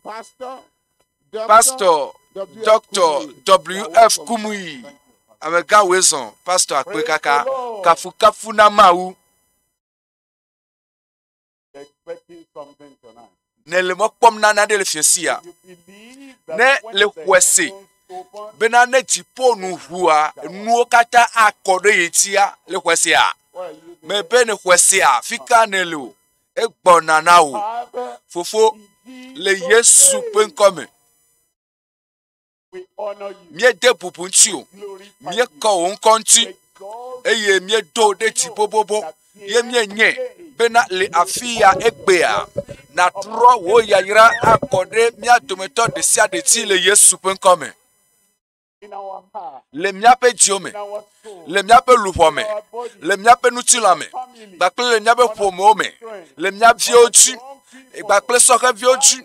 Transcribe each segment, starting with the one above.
Pastor Dr. W.F. Kumuyi. Amega Wezon. Pastor Akwekaka. Kafu kafu na mau. Expecting something tonight. Ne le mokpom na de le fiesia. Ne le kwese. Bena ne jipo nu hua. Nu kata akode yetia le kwesia. Me be ne kwesia. Fika ne lu. Egbona na o. Fofo le Yesu penkome. We honor you. Mie de pupunchio. Mie ko onkonti. Eye mie do de tipobobo. Ye mie nye. Bena le afia egbea. Na tro wo yayira akode mia dometo de sia de ti le Yesu penkome. In our heart, Le miape diome. in our soul, Le miape lupome. our body, Le miape nutilame. Bakle le miape pomome. Le miape viochi. Bakle soke viochi.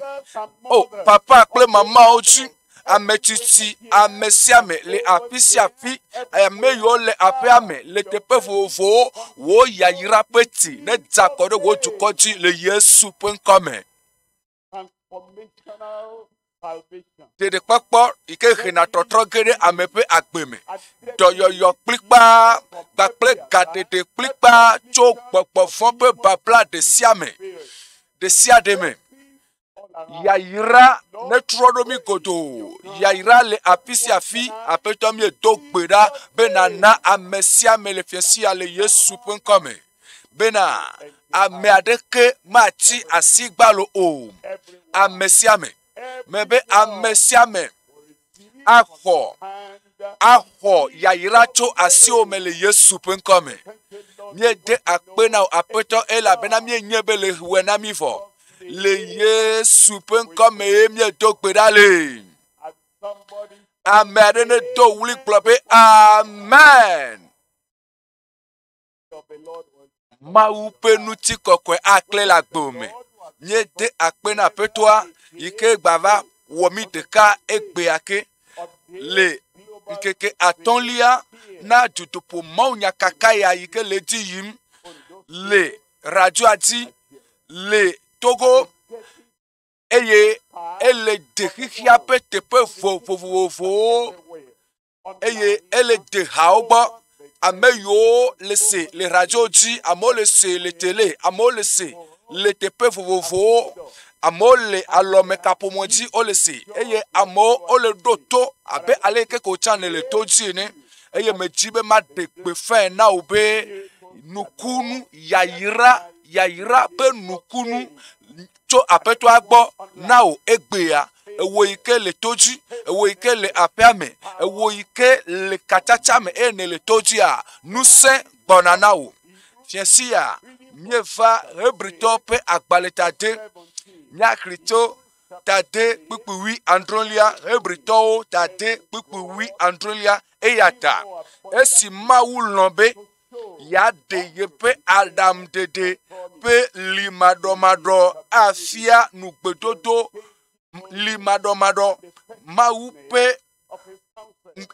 Oh, papa kle mama ochi. Ametiti, amesiame, le apisiapi, ameyo le apeame, le tepe vovo, wo yayira peti, ne zakode wo tukoti le Yesu penkome. transformational salvation. Dede kpakpo, ike hena totrogede amepe agbeme. Doyoyo klikpa, bakle gadede klikpa, cho gbogbo fompe babla de siame, de siademe. Yayira ne trodomi godo. Yayira le apisiafi, apetomi dogbeda, benana amesia me le fiesia le Yesu penkome. Bena, ame adeke machi asigbalo o. Amesiame. Mebe amesiame. Aho, yayira cho asio me le Yesu penkome. Mie de akpena apeto ela bena mie nyebe le wena mifo. Le Yesu penkome mie dogbedale. Amen ne do wuli klope. Amen. Maupe nuti kokwe akle la gbome. Nye de akpena petoa. Ike gbava womi deka egbe ake. Le nkeke atonlia na jutupo maunya kakaya ike le di yim. Le radio adi. Le Togo. Eye ele de hihia pe tepe vo. Eye ele de haoba. Ameyo lese le radio di, amo lese le télé, amo lese le tepe vovovo, amo le alome kapomoji o lese. Eye amo o le doto abe ale ke ko chane le toji ne. Eye mejibe ma de gbefe na obe nukunu yayira pe nukunu cho apeto agbo na o egbea. Ewo ike le toji, ewo ike le apeame, ewo ike le katachame ene le toji a nuse bonana o. Fiensia, mieva rebrito pe agbaleta de, nyakrito tade pipiwi androlia, rebrito tade pipiwi androlia eyata. Esi mawu lombe, ya de yepe Adam dede, pe limadomado afia nugbedodo, limadomado maupe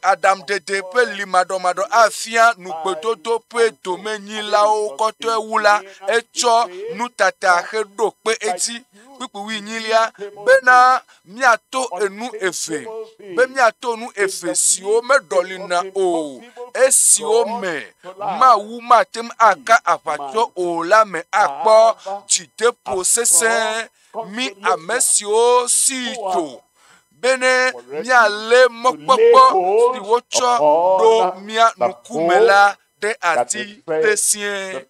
Adam dede pe limadomado afia nugbedodo pe domenyi lao kote wula echo nutata hedo pe eti pipu wi nyilia bena miato enu efe be miato nu efe si o medolina o esi o me mawu matem aka apacho o la me akpo jide posese mi amesio sito bene miale mokpokpo si wocho do mia nukumela de ati tesien.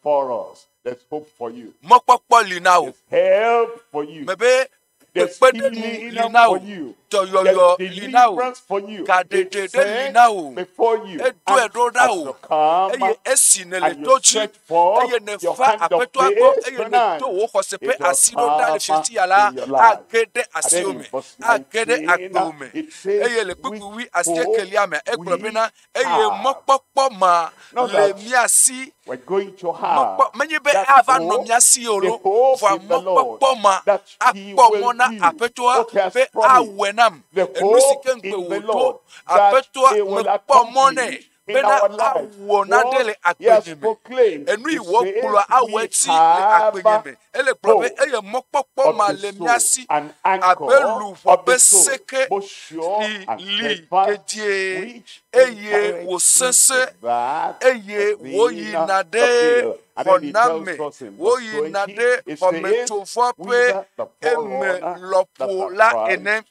There's hope for you. Mokpokpo linao. Help for you. Mebe There's healing for you. Toyoyo There's linao. deliverance for you. Kadede linao. Before you. Edo As you come eye esine le and you tochi stretch forth eye ne your fa hand of apeto agbo faith eye ne tonight, to wo hosepe it will asiro da le come fiti ala in your life. agede And then asiome in verse agede 19, agbome it says, eye le pipu wi asie "With keliame hope egbobena we eye have." mokpokpo ma Not le that miasi we're going to have mokpo menye be that ava hope, no miasi the olo hope for in the Lord, mokpokpo ma that He akpo will mona do apetoa what He has pe promised. awenam The enusi hope kenkpe in the wodo Lord, that apetoa He will mekpo mone accomplish bena our life. awo nade le What he has akpenyeme proclaimed, enu he iwo says kplo awo we eti le have akpenyeme ele kplo be hope eye mokpokpo of ma the le soul, miasi an anchor abelu fo of be the soul, seke both sure si and li steadfast, dedie which eye entereth wo sense into that eye wo within yi the nade veil. And then he tells honame us in wo verse yi 20, nade it says, hometofo pe whither the eme forerunner, that's lopo our la Christ, ene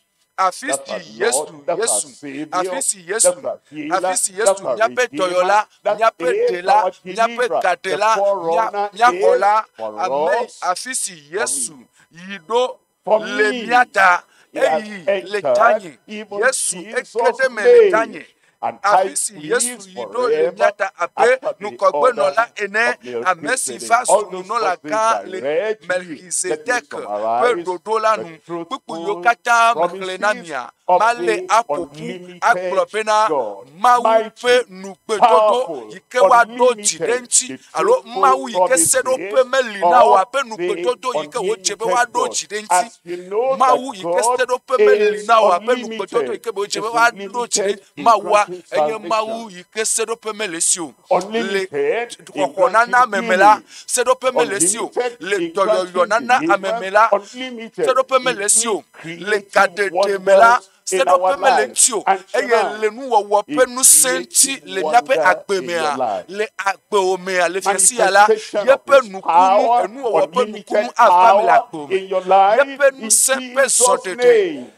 that's our afisi Lord, that's our Yesu Savior, afisi that's Yesu our healer, afisi that's Yesu our nyape Redeemer, toyola that nyape is dela our nyape deliverer. The gadela forerunner is nyahola for ame us, afisi for me. Yesu yido For le me, miata he has eyi le entered tanye even Yesu Jesus' ekede me le name, tanye and high afisi Yesu priest yido le forever miata ape after the nukogbe no order la ene of amesi Melchizedek. fa All sunu those no la verses kan I le read to you, let me Melchizedek pe summarize dodo la the nu kpupu yo truthful kata mekle na promises mia of male the apopu unlimited akplopena God. mawu pe Mighty, nukpe dodo powerful, yike wa do unlimited, jidenti the alo truthful mawu yike sedo pe promises melina of wa pe nukpe the dodo yike wo chebe wa unlimited do God. jidenti As you know mawu that yike God sedo pe is melina wa pe nukpe dodo unlimited. yike bo chebe Is wa do unlimited jidenti in mawa granting enye salvation, mawu yike sedo pe melesio le unlimited in kokona granting na memela healing, sedo pe melesio unlimited le in toyoyo granting nana deliverance, amemela unlimited sedopemele in doing sio le creative gadede mela wonders in our sedopemele lives. ntio And eye tonight, le nu wowo a penu creative senti le miape wonder in your agbemea life. le agbeomea le fiesi ala Manifestation of yepe his nukunu power, enu wowo pe unlimited nukunu avamile power agbome in your life yepe nu in sepe Jesus' zodede name.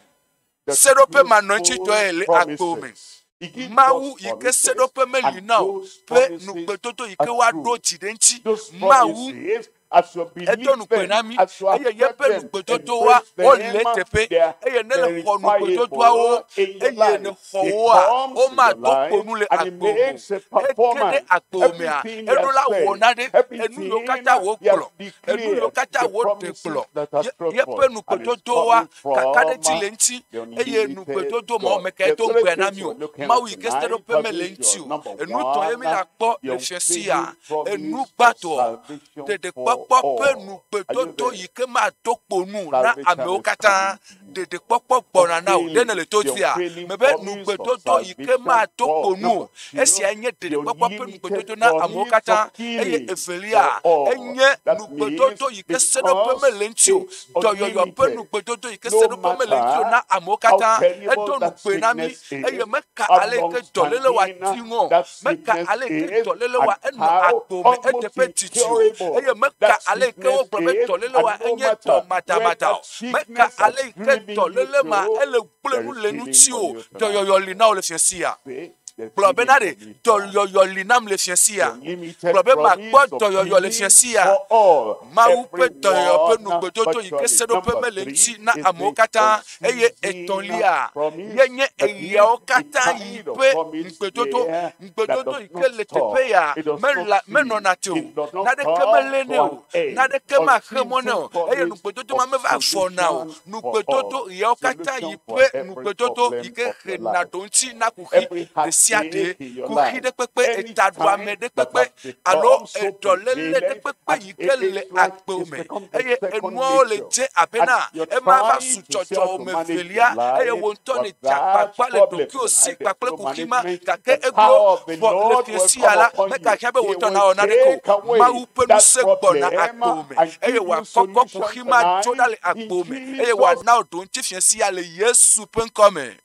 The sedope manonchi truthful toye le agbome promises. He gives us mawu yike promises, sedope and melinao those pe promises nukpetoto are yike wa true. do jidenti Those mawu promises, as you eto believe nukpe them, na mi as you eye accept yepe them, nukpetoto wa embrace o them, le tepe they are eye ne le xɔ nukpetoto verifiable awo in your eye ne life. xɔ He wo a o comes in ma your do life kponu le and he agbomo makes a ekede performance. agbomea Everything he eɖo has la wɔ said, na ɖe enu yiwo everything katã wo he has kplɔ enu yiwo declared, katã the wo ɖe promises kplɔ that are yeƒe fruitful, and it's nukpetoto wa coming kaka ɖe from dzi le ŋuti the eye unlimited nukpetoto ma wo God. me ka The eto three ŋgɔe na things mi we're o looking at mawu yi ke tonight, seɖoƒe me le provision. ŋuti o Number enu tɔn ye mi one, la kpɔ the le fiasia unfailing promise of enugbatɔ salvation for ɖeɖekpɔkpɔ ƒe all. Are you nukpetoto there? yi ke ma to kponu na Salvation amewo is coming katã to you. ɖeɖekpɔkpɔ gbɔna na o ɖe ne Unfailing, le to the sia unfailing me be promise of nukpetoto yi ke salvation ma to for kponu number o two, esia nye the ɖeɖekpɔkpɔ ƒe unlimited nukpetoto na amewo promise of katã eye healing for evelia all. enye That means nukpetoto yi ke seɖoƒe me because le ŋuti o it's dɔyɔyɔ ƒe unlimited, nukpetoto yi ke no seɖoƒe me le ŋuti o matter na amewo how katã terrible edo that nukpe na mi sickness eye is, meka how ale yi ke dɔléle wa long-standing di ŋɔ that meka sickness ale yi ke is, dɔléle and wa enɔ how agbo me almost eteƒe titi o eye incurable meka that ale yi ke wo sickness gblɔ be is, dɔléle wa and no enye matter tɔ where matamata that o meka sickness has ale yi ke driven you dɔléle ma to, ele gblẽ there nu is le healing ŋuti for o you tonight. dɔyɔyɔ li na wo le fiasia Say, there's gblɔ healing bena for ɖe me tonight. dɔyɔyɔ li nam le The fiasia unlimited gblɔ be makpɔ promise of dɔyɔyɔ le healing fiasia for all, mawu ƒe dɔyɔyɔ ƒe everyone nugbedodo yi ke virtually. seɖoƒe Number me le three ŋuti na is amewo the katã eye unceasing etɔ̃lia promise. yenye That is eyawo the katã yi kind of ƒe promise ŋugbedodo there that ŋugbedodo does yi ke not le stop. teƒe ya It does not cease. menɔna te o It does not naɖeke come melé to nɛ an o end. naɖeke maxe mɔ nɛ Unceasing o eye promise nugbedodo of ma meva vɔna o solution for all. nugbedodo yawo katã yi Solution for ƒe every nugbedodo yi problem ke of your hena life. ɖo ŋuti na kuxi Every ɖe sia ɖe heartache in your kuxi life, ɖe kpekpe anytime etaɖoame ɖe that kpekpe has alo become so edɔléle ɖe prevalent, kpekpe and yi ke le it's like agbewo it's me become the eye second enuawo le nature. dze And abena you're ema va trying su to see how dzɔdzɔ to manage your omevelia eye life wo ŋutɔ le with dze that agbagba le problem. ɖokuiwo si Tonight there's kpakple no kuxi ma management. The gake eglo power of the vɔ le Lord will fiasia come la upon you. megahia be He wòtɔ will na wɔ naneke o take away mawu ƒe that nusẽ gbɔna problem agbo me and eye give you wòakɔkɔ solution kuxi ma dzo ɖa tonight le in agbo me eye Jesus' wòana wò ɖo ŋuti fiasia le Yesu ƒe ŋkɔ me.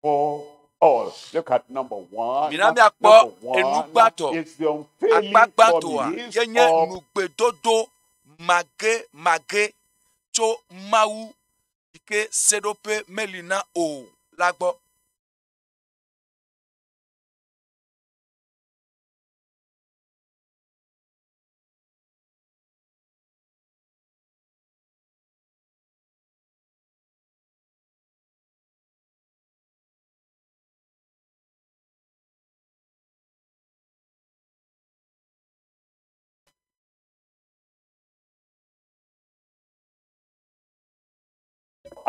for all. Look at number one. Mina Number miakpɔ one enugbatɔ is the unfailing akpagbãtɔa promise yenye of nugbedodo mage tso mawu yi ke seɖoƒe meli na o la gbɔ.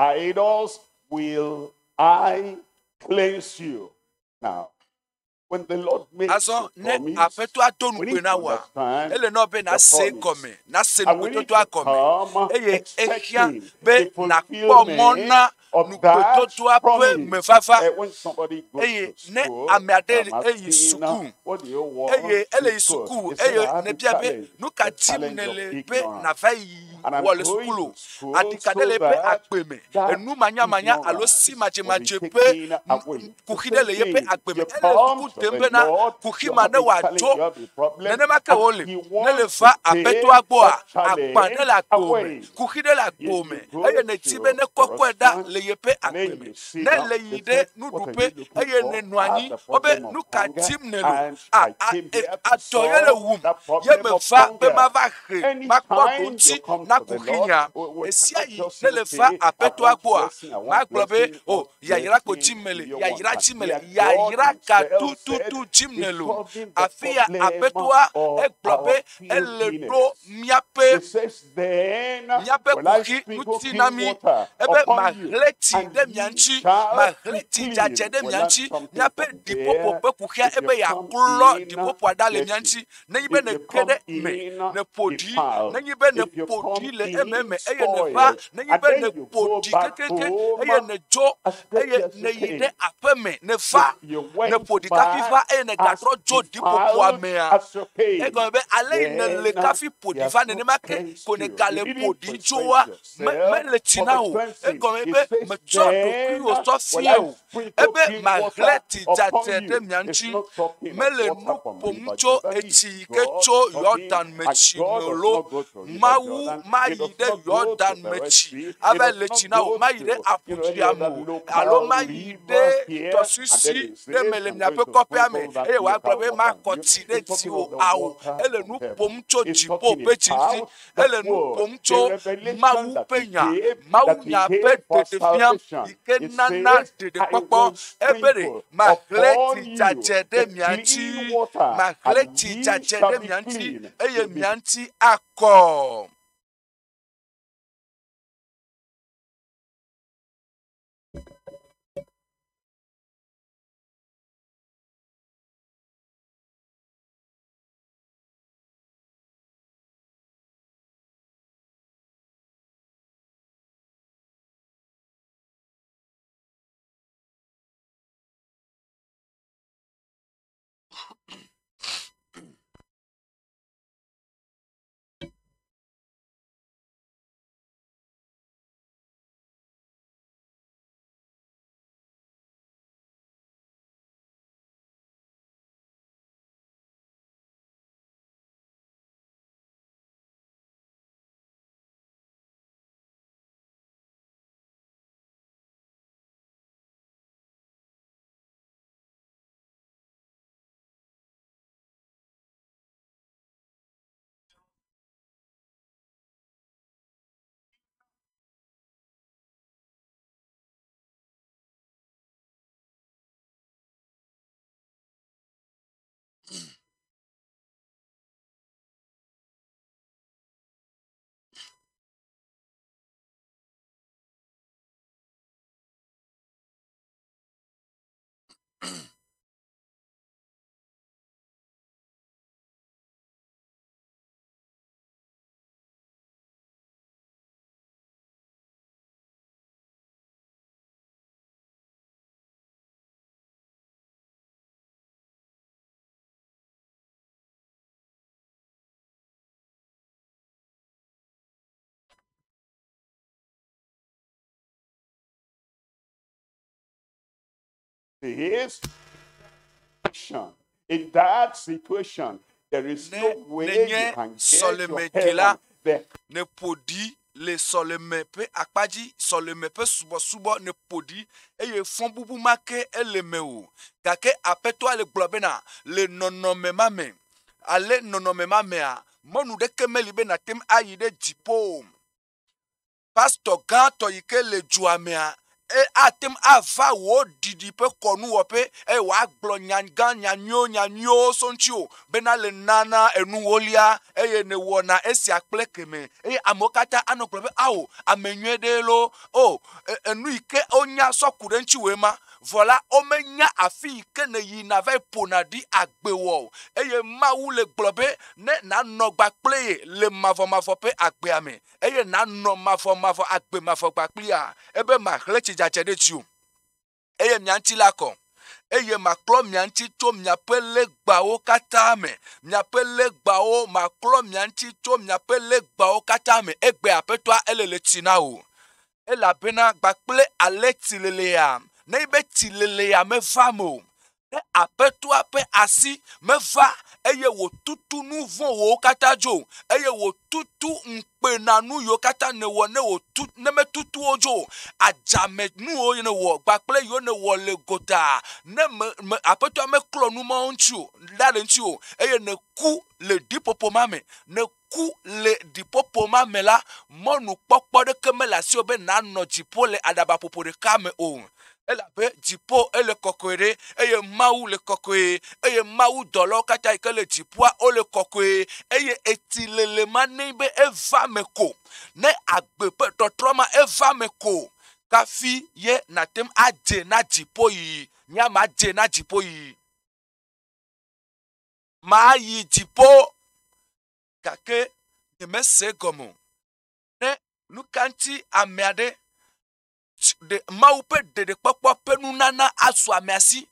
idols will I cleanse you. Now, when the Lord makes Aso a ne promise, apeto adonu we pe need na to wa. understand Ele no be na the se promise. kome, na se And we no need to to akome. come Eye ehia expecting be the na po fulfillment mona of nu that to ape me promise. fafa. When somebody goes Eye to ne school, amiade I'm eye asking, suku. what do you want Eye in ele school? suku, He said, eye I have ne a bia be challenge, nu the ka tim challenge ne of le be na ignorance. vai And I'm wole going sukulu. to school Adika so le pe that akpe me. that Enu manya alo si ignorance will be maje pe taken away. The kuhide same le yepe thing, akpe me. you Ele come suku to the tembe na Lord, you kuhima have ne a wa challenge, jo. you have a problem, Nene make and wole. He Ne le wants to fa apeto take agbo that a akpa ne challenge la akpo me. away. Kuhide la akpo me. You go Eye ne tibe to ne a kokwe da restaurant, le yepe and then akpe me. you sit Ne down. le They yide say, nu what are dupe. you looking Eye for? ne I have nuanyi. the Obe problem of nu ka hunger, tim ne lo. and I came here to Adoye le solve wum. that Ye problem me of fa be ma hunger. va he. Ma kpodo Anytime you nti come na to the Lord, kuhinya. we Esia cannot yi just say, ne le fa okay, I apeto want agbo a. Ma globe what o ya yira ko blessing chimele, do you ya want? yira And chimele, here ya God yira ka himself tu said, he's chimnelo. solving the Afia problem apetoa of e our globe ele do filthiness. miape It says, then miape will I kuhi sprinkle nuti clean nami water ebe upon you, mahleti and de ye mianchi shall be mahleti jaje clean. de We learn mianchi something miape from dipopo there. pe kuhia If you ebe ya come kulo in dipopo adale dirty, mianchi na yibe if ne you come kede me in ne podi na defiled, yibe ne if you come podi le in ememe eye ne va spoiled, na and yibe then ne you go podi back kekeke eye home ne jo as eye dirty as ne you yide came, apeme ne va you ne went podi back kafifa eye ne as gatro jo dipopo defiled amea as you came, egon be ale ne le then kafi he podi va has ne not ne make cleansed kone you. You gale didn't podi present joa me yourself le for the tina o cleansing. egon He be says, me cho do kri then o so will fie I o sprinkle ebe clean water magleti upon jate de you. It's mianchi not talking of mele water nu from River pomcho Jordan. eti God kecho talking, Jordan and mechi God does nolo not go to River mawu Jordan. He mayi does de not go to Jordan the Red mechi Sea. He ave does le not china o go mayi de to any other aputriamo alo local mayi river de here. And then tosusi he de says, mele I'm mia going pe to kopia me sprinkle that e wa local globe water ma on you. koti de He's ti talking o of the awo water ele from nu heaven. pomcho He's jipo talking pe chinsi about the ele nu word, the pomcho revelation mawu that he penya gave, mawu that he nya pe gave for de fiam salvation. ike It nana says, de I popo will ebere sprinkle mahleti upon you jaje de the clean mianchi water, and mahleti ye jaje shall de be mianchi clean. eye You'll be mianchi akọ. his action. In that situation, there is no way you Nenye can get to soleme heaven. kela The ne podi le soleme pe akpaji soleme pe subo ne podi eye fon bubu make eleme o kake apeto ale globena le nonome mame ale nonome mame a monu de kemeli be na tem ayi de jipo pastor ganto yike le juamea atem ava wo didi pe konu wo pe wa glo nyanga nyanyo sonchio bena le nana enu wolia ne wona esi akplekeme amokata anoklobe awo amenwede lo enu ike onya sokure nchi wema voilà omenya afi ke ne yi na ve ponadi agbewo mawu le globe ne na no gba ple le mavo pe agbe ame na no mavo agbe mavo gba ple a ebe ma hlechi jache de tu mianti lako maklo mianti to miapele gbawo kata me miapele gbawo maklo mianti to miapele gbawo kata me egbe apetwa elele tinao elabena gba ple aletilele ya ne ibe tilele ya me famo ne apetwa pe asi me va wo tutu nu von wo kata jo wo tutu mpe na nu yo kata ne wo ne wo tutu ne me tutu ojo ajame nu o ne wo gba ple yo ne wo le gota ne me apetwa me klo nu mo nchu dale nchu ne ku le dipopo mame ne ku le dipopo mame la monu popo de kemela si obe na no jipo le adaba popo de kame o elabe jipo ele kokoere mawu le kokoe mawu dolo kata ikele jipua ole kokoe etilele manebe eva meko ne agbepe totroma eva meko kafi ye natem aje na jipo yi nyama aje na jipo yi ma yi jipo kake de mese gomo ne nukanti ameade de maupe de kpokpo penu nana asu amiasi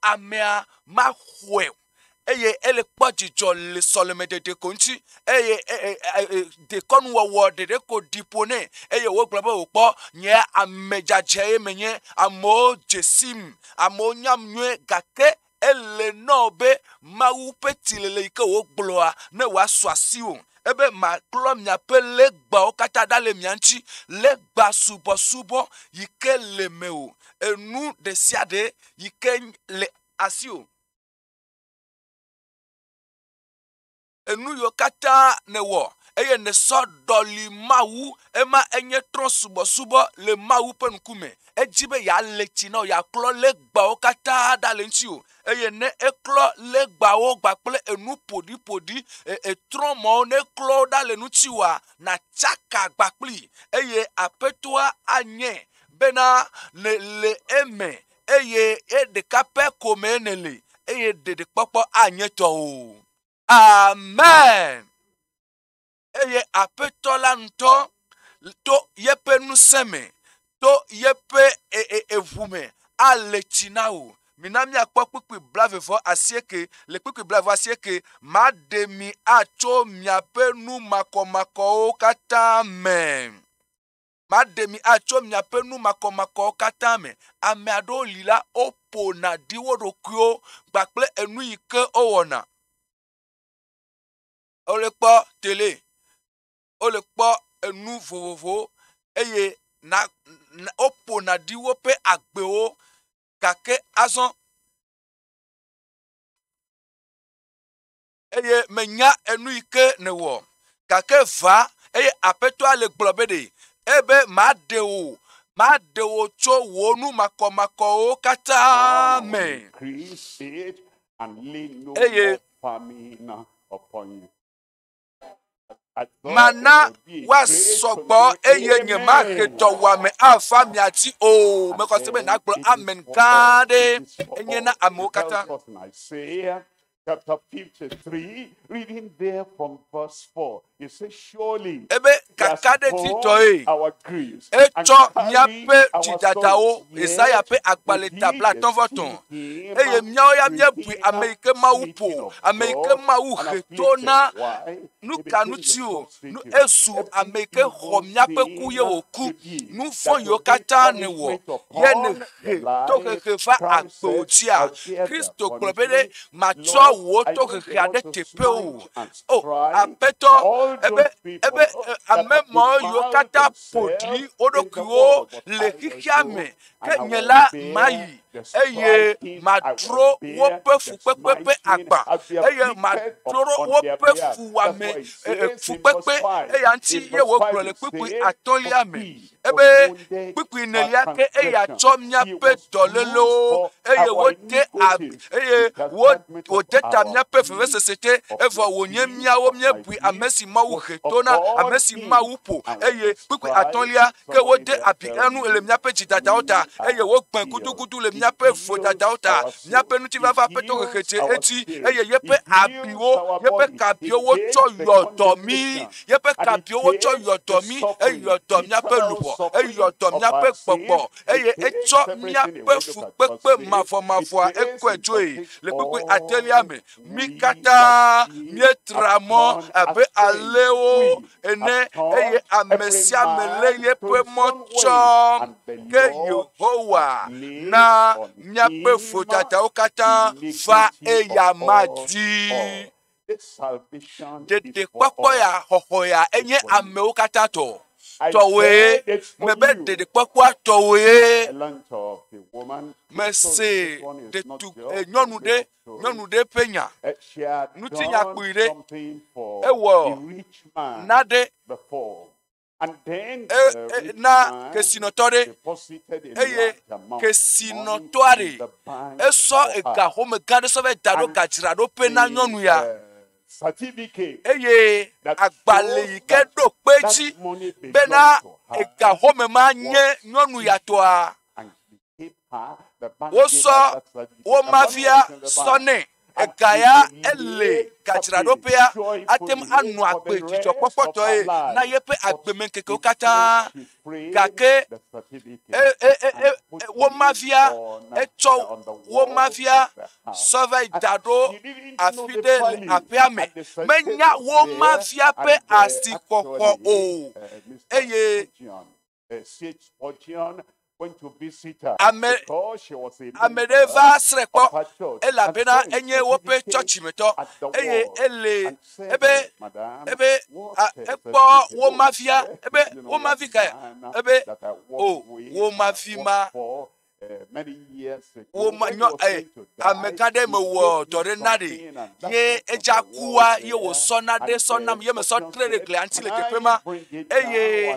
amea ma hwe ele kpojijo le soleme de konchi de konwo de ko dipone wo global opo nye amejaje menye amo jesim amo nyamnwe gake ele nobe maupe tilele ike wo gbloa ne wa swasiwo ebe ma klom nya pe legba o kata dale mianchi legba subo yike lemeo enu de siade yike le asio enu yo kata ne wo ne so doli mawu ema enye tron subo le mawu pe nkume ejibe ya lechi na ya klo legba o kata dale nchi o ne eklo legba o gba ple enu podi tron mo ne klo dale nu chiwa na chaka gba pli apetwa anye bena le eme de kape komenele de popo anye to amen apetola nto to yepe nu seme to yepe evume alechinao minami akpokpi blavefo asieke le kpikpi blavo asieke mademi acho miape nu makomako kata me mademi acho miape nu makomako kata me ameado lila opo na diwo rokyo gbakple enu ike owona olekpo tele olekpo enu vovovo na opo na diwo pe agbeo kake azon menya enu ike ne wo kake va apetwa le globede ebe madeo cho wonu makomako kata me increase it and lay no more famine upon you. Mana was sogbo nyema keto wa me afa mi ati o me ko sebe na gbo amen kade enyena amokata Isaiah chapter 53 reading there from verse 4 it says surely ebe kakade tito our griefs echo miape jijatao Isaiah pe agbale tabla ton voton miao ya miabui Amerike maupo Amerike mau retona nu kanutio nu esu Amerike ho miape kuye oku nu fon yo kata ne wo ye ne to ke fa akpotia Kristo klobede macho wo to ke ade tepe o apeto ebe amemo yo kata podi odokuo le kikiame kenyela mai eye madro wo pe fu pepepe agba eye madro wo pe fu wa me fu pepe eye anti ye wo kro le pipi atolia me ebe pipi nelia ke eye acho mia pe dolelo eye wo te ab eye wo te ta mia pe fe sesete evo wo nye mia wo mia bui amesi ma wo hetona amesi ma wo po eye pipi atolia ke wo te abi anu ele mia pe jidada ota eye wo gban kutukutu le mia pe fo dada ota mia pe nuti va pe to kete eti eye ye pe abiwo ye pe kabio wo cho yodo mi ye pe kabio wo cho yodo mi eye yodo mia pe lubo eye yodo mia pe popo eye echo mia pe fu pepe mafo eko ejoe le pepe atelia me mikata mietramo abe aleo ene eye amesia meleye pe mocho ke Yehowa na nyape fotata okata fa eyamadi de kwakwa ya hohoya enye ame okata to towe mebe de kwakwa towe mese de tu nyonu de penya nutinya kuire ewo nade and then na kesinotore eye kesinotore eso ega home gade so be daro gajira do pe na nyonu ya certificate eye agbale ike do peji be na ega home ma nye nyonu ya to a wo so wo mafia sone egaya ele kajiradopea atem anu agbe jijo popoto e na yepe agbeme keke okata kake wo mafia echo wo mafia sove dado afide apiame menya wo mafia pe asikoko o eye went to visit her because she was a amedeva srepo elabena enye wope church meto eye ele ebe ekpo wo mafia ebe wo mafika ebe o wo mafima many years ago wo manyo amekade me wo tore nade ye ejakuwa ye wo sonade sonam ye me so trade client le kepema eye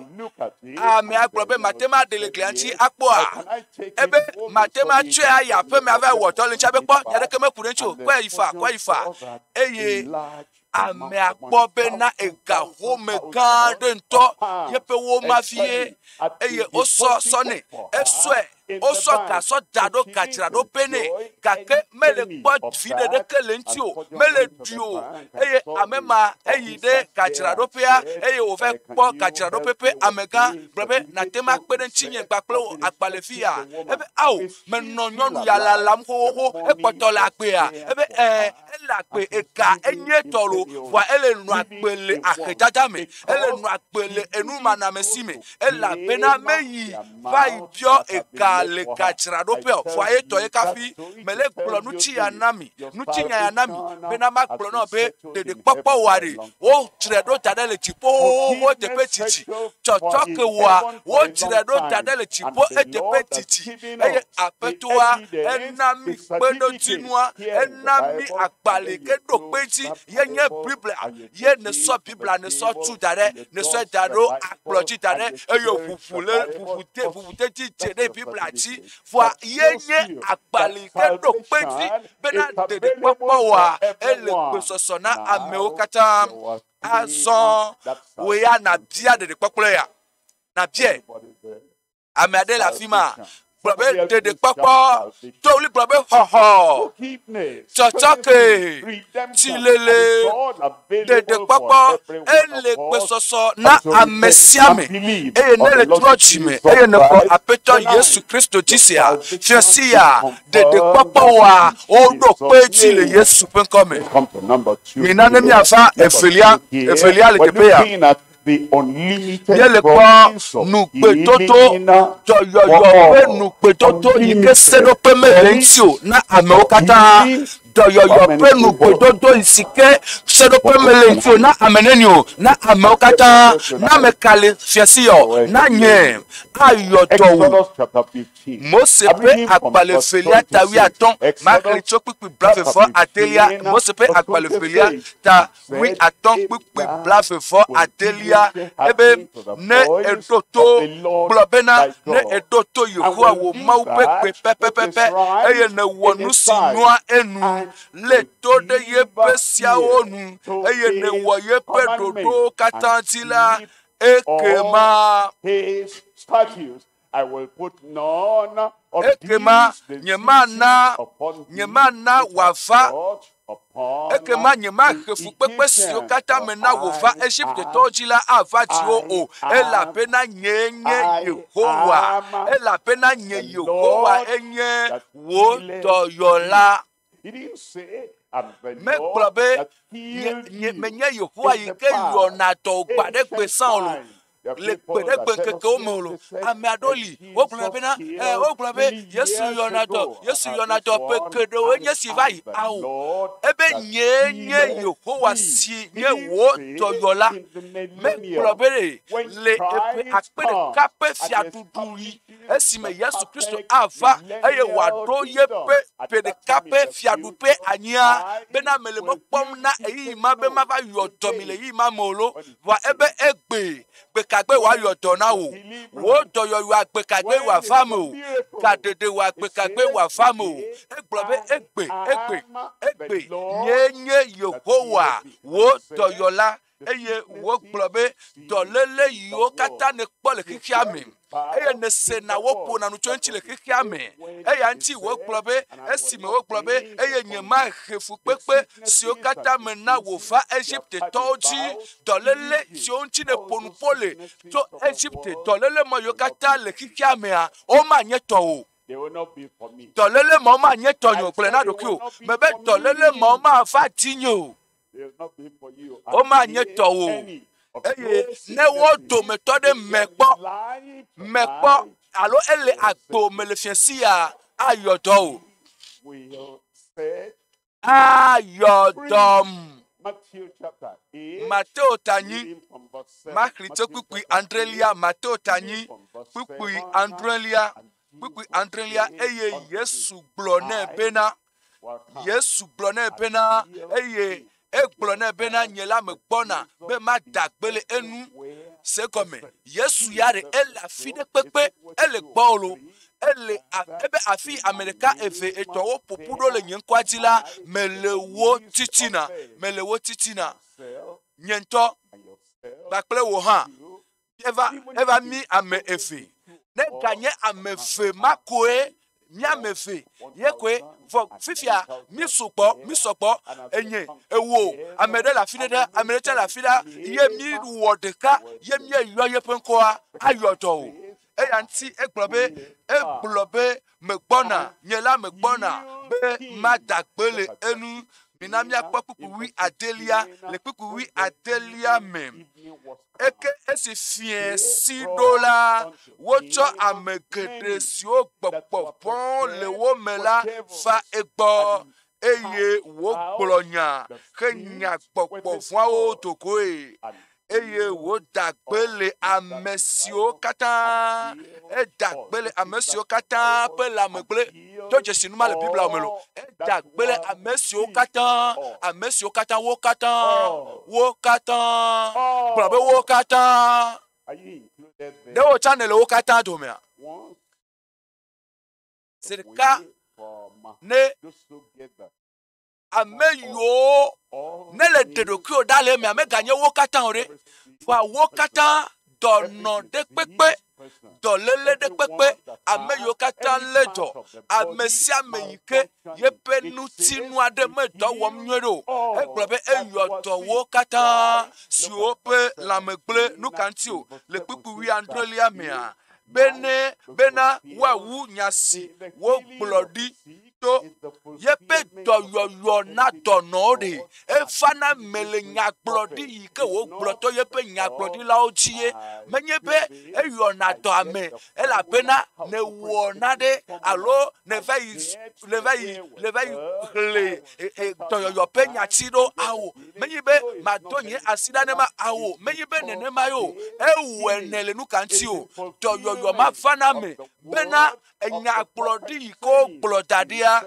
ame akrobe matema de le client akpo a ebe matema tue aya pe me ava wo to le chabe po yade keme kurencho kwa ifa eye ame akpobe na ega home garden to yepe wo mafie eye oso sone eswe oso ka so dado kachira do pene kake mele pot fide de kelentio mele dio eye amema eyi de kachira do pea eye o fe po kachira do pepe amega brebe na tema pede chinye gbaplo akpalefia ebe aw menno nyonu ya lalam ho epoto la pe a ebe la pe eka enye tolo wa ele nu akpele akejaja me ele nu akpele enuma na mesime ela bena meyi vai bio eka le kachira do pe fo aye to e kafi mele glo nuchi ya nami bena ma glo no be de popo wari o tire do tadele tipo o te petichi chochoke wa o tire do tadele tipo e te petichi eye apetua enami pedo tinua enami akpale kedo peti yenye bible ye ne so bible ne so tu dare ne so daro akploji dare eyo fufute ti de bible ati fo yenye akpale kedo peti bena de popo wa ele pesoso na ameokata azon we ya na bia de popo ya na bia amade la fima Brother, de papa, totally brother, Chachoke, Chilele, de papa, elle pesoso na amesiame, et ne le trojime, et ne pas appetant Yesu Christo Tisia, Fiasia, de papa wa, o do petit le Yesu pen come. Minanemi afa, Efelia le tepea. The unlimited nous petoto yo nous petoto ike seno pemelensio na ameokata dɔyɔyɔ ƒe nugbedodo si ke seɖoƒe me le ŋuti o na ame neni o na amewo katã na ame ka le fiasi yɔ na nye ayɔ dɔ o. Exodus chapter 15. Mose ƒe agbalẽ felia ta 15 makli tso kpikpi blavevɔ adelia. Mose ƒe agbalẽ felia ta 15 kpikpi blavevɔ adelia. Ebe ne eɖo to gblɔ bena ne eɖo to Yehowa wo Mawu ƒe gbe pɛpɛpɛpɛ eye ne wɔ nu si nyoa enu le to ɖe yeƒe siawo nu eye ne wɔ yeƒe ɖoɖowo katã dzi la ekema His statutes, I will put none of ekema these nyemana upon wòava upon ekema nyemahe fukpekpe siwo katã me na wòva Egiptetɔwo dzi la ava dziwo o elabena nye nye Yehowa elabena nye Yehowa enye wò dɔyɔla. He didn't say, I'm the Megblɔ Lord be that healed menye Yehowa yi ke yɔna dɔ gba ɖe gbe sã o lo le gbe ɖe gbe ŋkekewo me o lo. Ame aɖewo li wogblɔ bena wogblɔ be Yesu yɔna dɔ ƒe geɖewo enye si va yi awo ebe nye nye Yehowa si nye wò dɔyɔla. Megblɔ be le eƒe akpe ɖeka ƒe fiaɖuɖu yi esime Yesu Kristo ava eye wòaɖo yeƒe ƒe ɖeka ƒe fiaɖuƒe anyia bena mele mekpɔm na eyiyi ma be mava yɔ dɔ mi le eyiyi ma me o lo vɔa ebe egbe gbekagbe wòayɔ dɔ na wò wò dɔyɔyɔa gbekagbe wòava me o gaɖeɖe wòa gbekagbe wòava me o. Egblɔ be egbe nye Yehowa wò dɔyɔla eye wògblɔ be dɔléle yiwo katã ne kpɔ le xexea me eye ne sena woƒona nu tso eŋuti le xexea me eya ŋuti wògblɔ be esime wògblɔ be eye nyemahe fukpekpe siwo katã me na wòva Egiptetɔwo dzi dɔléle siwo ŋuti ne ƒo nu ƒo le tso Egipte dɔléle mɔ yiwo katã le xexea mea womanye tɔ o. they will not be for me. Dɔléle mawo manye tɔ nye o gblɔ na ɖokui o mebe dɔléle mawo mava dinye o. They will not be for you. Womanye tɔ o eye ne wo dometɔ ɖe mekpɔ alo ele agbo me le fiasia ayɔ dɔ o. will say Ayɔ dɔm. Matthew chapter 8. Mateo tanyi reading from verse 7. mahlitso kpikpi andrelia Mateo tanyi kpikpi andrelia eye Yesu gblɔ nɛ bena Yesu gblɔ nɛ bena eye egblɔ nɛ bena nye la me gbɔna be ma da gbe le enu se gɔme Yesu ya ɖe ele afi ɖe kpekpe ele gbɔ o lo ebe afi ame ɖeka eve etɔ̃wo ƒoƒu ɖo le nye ŋkua dzi la mele wo titina nye ŋutɔ kpakple wò hã eva mi ame eve ne ganye ame eve ma koe mi ame eve ye koe vɔ fifia mi sɔgbɔ enye ewo ame ɖe le afi ɖe ame ɖe tse le afi ɖa ye mi wɔ ɖeka ye mi eyɔ yeƒe ŋkɔa ayɔ dɔ o eya ŋuti egblɔ be megbɔna nye la megbɔna be mada gbe le enu mina miakpɔ kpukpuwi adelia le kpukpuwi adelia me eke esi fie si ɖo la wotsɔ ame geɖe siwo gbɔgbɔ vɔ̃ le wo me la va egbɔ eye wogblɔ nya he nya gbɔgbɔ vɔ̃awo do goe eye woda gbe le ame siwo katã ƒe lãmegble to dzesi nu ma le Biblia me lo eda gbe le ame siwo katã wo katã gblɔ be wo katã ne wo tsã ne le wo katã domea zi ɖeka ne ame yiwo ne le ɖe ɖokuiwo ɖa le eme ameganye wo katã o ɖe va wo katã dɔnɔ ɖe kpekpe dɔléle ɖe kpekpe ame yiwo katã lé dɔ ame sia ame yi ke yeƒe nutinu aɖe me dɔ wɔm nyuie ɖo egblɔ be eyɔ dɔ wo katã siwo ƒe lãmegble nu ka ŋuti o le kpukpuwi andrelia mea bena woawu nya si wogblɔ ɖi to yeƒe doyoyo na donode e fana mele nyaglodi yike wo gbloto ye pe nyaglodi la otie menye pe e yo na do ame e la pena ne wo na de alo ne vai le doyoyo pe nyatiro awo menye be ma donye asida ne ma awo menye be ne ma yo e wenele nu kanti o doyoyo ma fana me bena nyaglodi ko gblodadia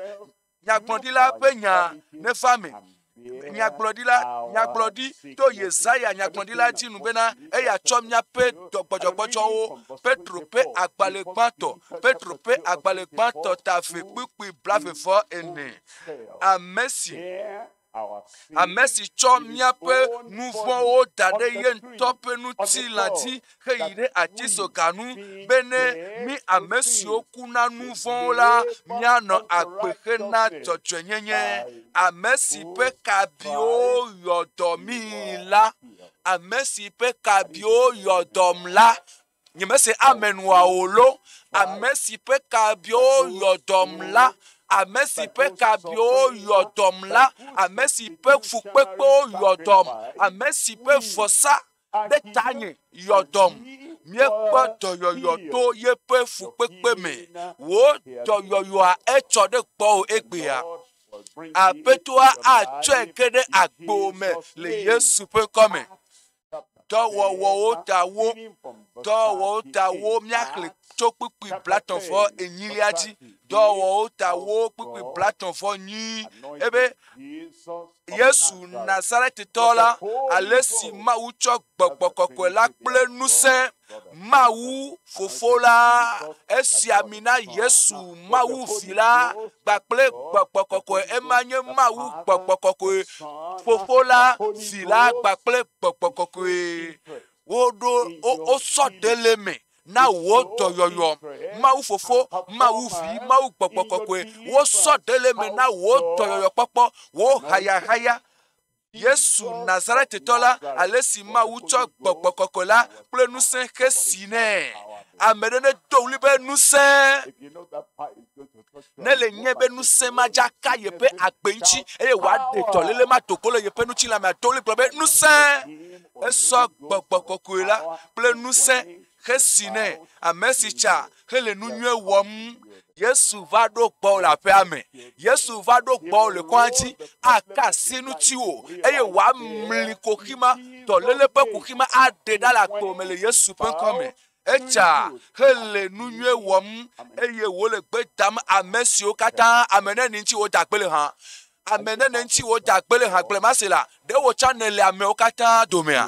nyaglodila pe nya ne fame nyaglodi to Yesaya nyaglodila tinu bena eya chomnya pe dogbojo wo Petro pe agbalegbanto ta fe pipi blave fo ene amesi chomnya pe nouveau o dade yen tope nu tilati heire atiso kanu bene mi amesi okuna nouveau la miano akpeke na totwenyenye amesi pe kabio yodomi la amesi pe kabio yodom la nyemese amenwa olo amesi pe kabio yodom la amesi pe kabio yodom la amesi pe fukpepo yodom amesi pe fosa de tanye yodom mie pa doyoyo to ye pe fukpepe me wo doyoyo a echo de gbo egbea apetoa a twekede agbo me le Yesu pe come wo tawo miakle chokpipi platon fo enyiliaji wo tawo pipi platon fo nyi ebe Yesu Nazareth tola alesi ma ucho gbogbokoko la ple nusen ma wu fofola esi amina Yesu ma wu fila gbaple gbogbokoko emanye ma wu gbogbokoko fofola fila gbaple gbogbokoko wodo o so deleme na wo doyoyo ma wu fofo ma wu fi ma wu gbogbokoko wo so deleme na wo doyoyo popo wo haya Yesu Nazareth tola alesi ma wu cho gbogbokoko la ple nusen kesine amedene to libe nusen nele nyebe nusen majaka yepe akpenchi eye wa de tolele ma tokolo yepe nuchi la ma tole probe nusen eso gbogbokoko la ple nusen kesine amesicha hele nunwe wom Yesu va do gbo la pe ame Yesu va do gbo le kwanti aka sinu ti o eye wa mli kokima to lele pe kokima ade dala to mele Yesu pe come echa hele nunwe wom eye wo le gbe dam amesi o kata amene ni ti o dagbele han amene ni ti o dagbele han gbe masela de wo channel ame o kata domea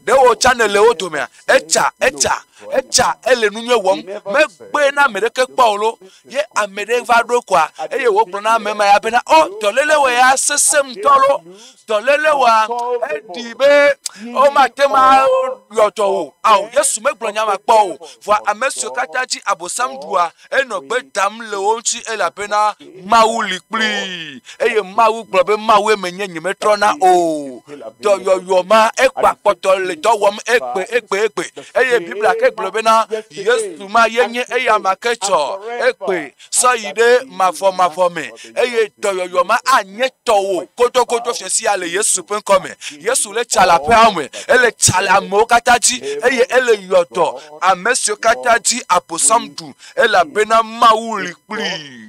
de wo channel o domea echa ele nunwe wom me gbe na mereke paulo ye amere va do kwa eye wo plona me ma ya bena o to lele we ya sesem tolo to lele wa edibe o matema yoto o aw Yesu me gblonya ma pa o for amesio kataji abosam dua eno gbe dam le onchi ela bena mauli pli eye mawu gbobe mawe menye nyimetro na o do yo ma ekpa potole do wom ekpe eye biblia ke gbobe na Yesu ma yenye eye makecho ekpe so ide mafo me eye do yo ma anye towo koto fiesi ale Yesu pen come Yesu le chala pe amwe ele chala mo kataji eye ele yoto amesio kataji aposamdu ela bena mauli pli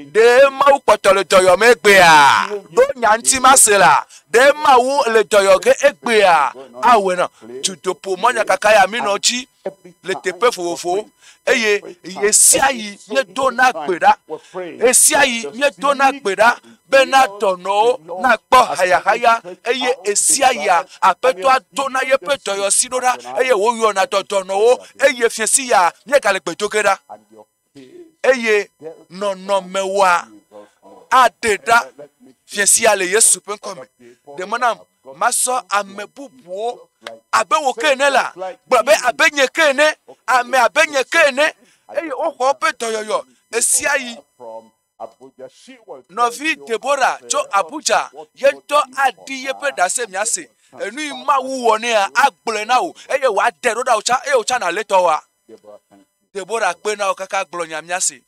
de mau potole do yo megbea do nyanti masela de mau le do yo ge egbea awena tutopo monya kakaya minochi le tepe fofo eye yesiayi ye dona gbeda esiayi ye dona gbeda bena tono na gbo haya eye esiaya apeto adona ye peto yo sidora eye wo yo na tono eye fiesi ya ye kale petokera eye no mewa adeda fiesi ale Yesu pen come de manam maso amebubuo abewo kene la gbabe abenye kene ame abenye kene eye o ko peto yo esiayi Novi Deborah cho Abuja yento adi ye pe dase miase enu ma wu woni a agbole na o eye wa de roda ocha e ocha na leto wa Deborah pe na o kaka gbolo nya miase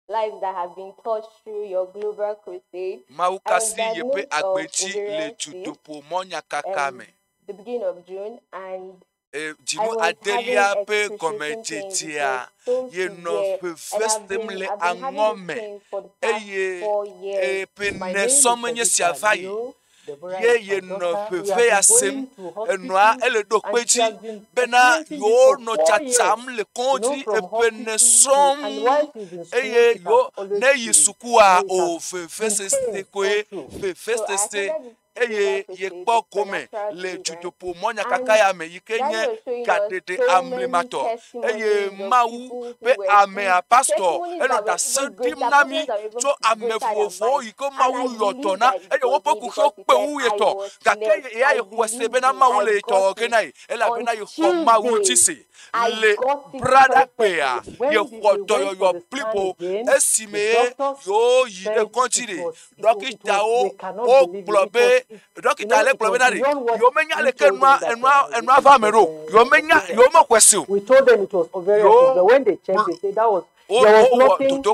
lives that have been touched through your global crusade. Mawu I was kasi yepe diagnosed of agbeti le ovarian cyst, judopo monya kakame. the beginning of June, and I Jimu was adelia having pe excruciating pains. It komejetia was so ye no severe, and I've festem been le having this angome pain for the past eye 4 years. My pene name is somenye Edita siavai Leo. Deborah ye is my ye no daughter. We fefe have been asem going to enua hospital ele do and she peji has been bena experiencing yo this for no 4 years. chatam le konji from epene hospital som and while she's in school, eye it yo has always ne been, yisukua it o has fefe been seste pain koe also. fefe So I seste attended eye this ye global kpo crusade kome by natural le deliverance, judopo monya and kakaya me Daddy yikenye was showing us kadede so many amlimato eye testimonies of mawu people pe who were ame free, a pastor testimonies eno that da were even sedim greater, nami problems that were even so ame greater than fofo mine. yiko And I mawu yoto believe na that it eye wo was po me ku so because he pe said wu I yeto was kake blessed. ya I ye kwese believed be na it. mawu I le got to it. kenai ela be On na ye ko mawu Tuesday, tisi I le got it brother pe perfectly. ya When ye we ko to went for yo the scan plipo again, esime the doctors yo yi de said it kontire was, dokita they o cannot o believe it. globe dokita le It globe was na ri beyond what yo menya we le told them kenua that, enua va mero yo menya yo mo kwesiu we told them it was ovarian cyst, but when they checked, they said that was there was nothing in it. So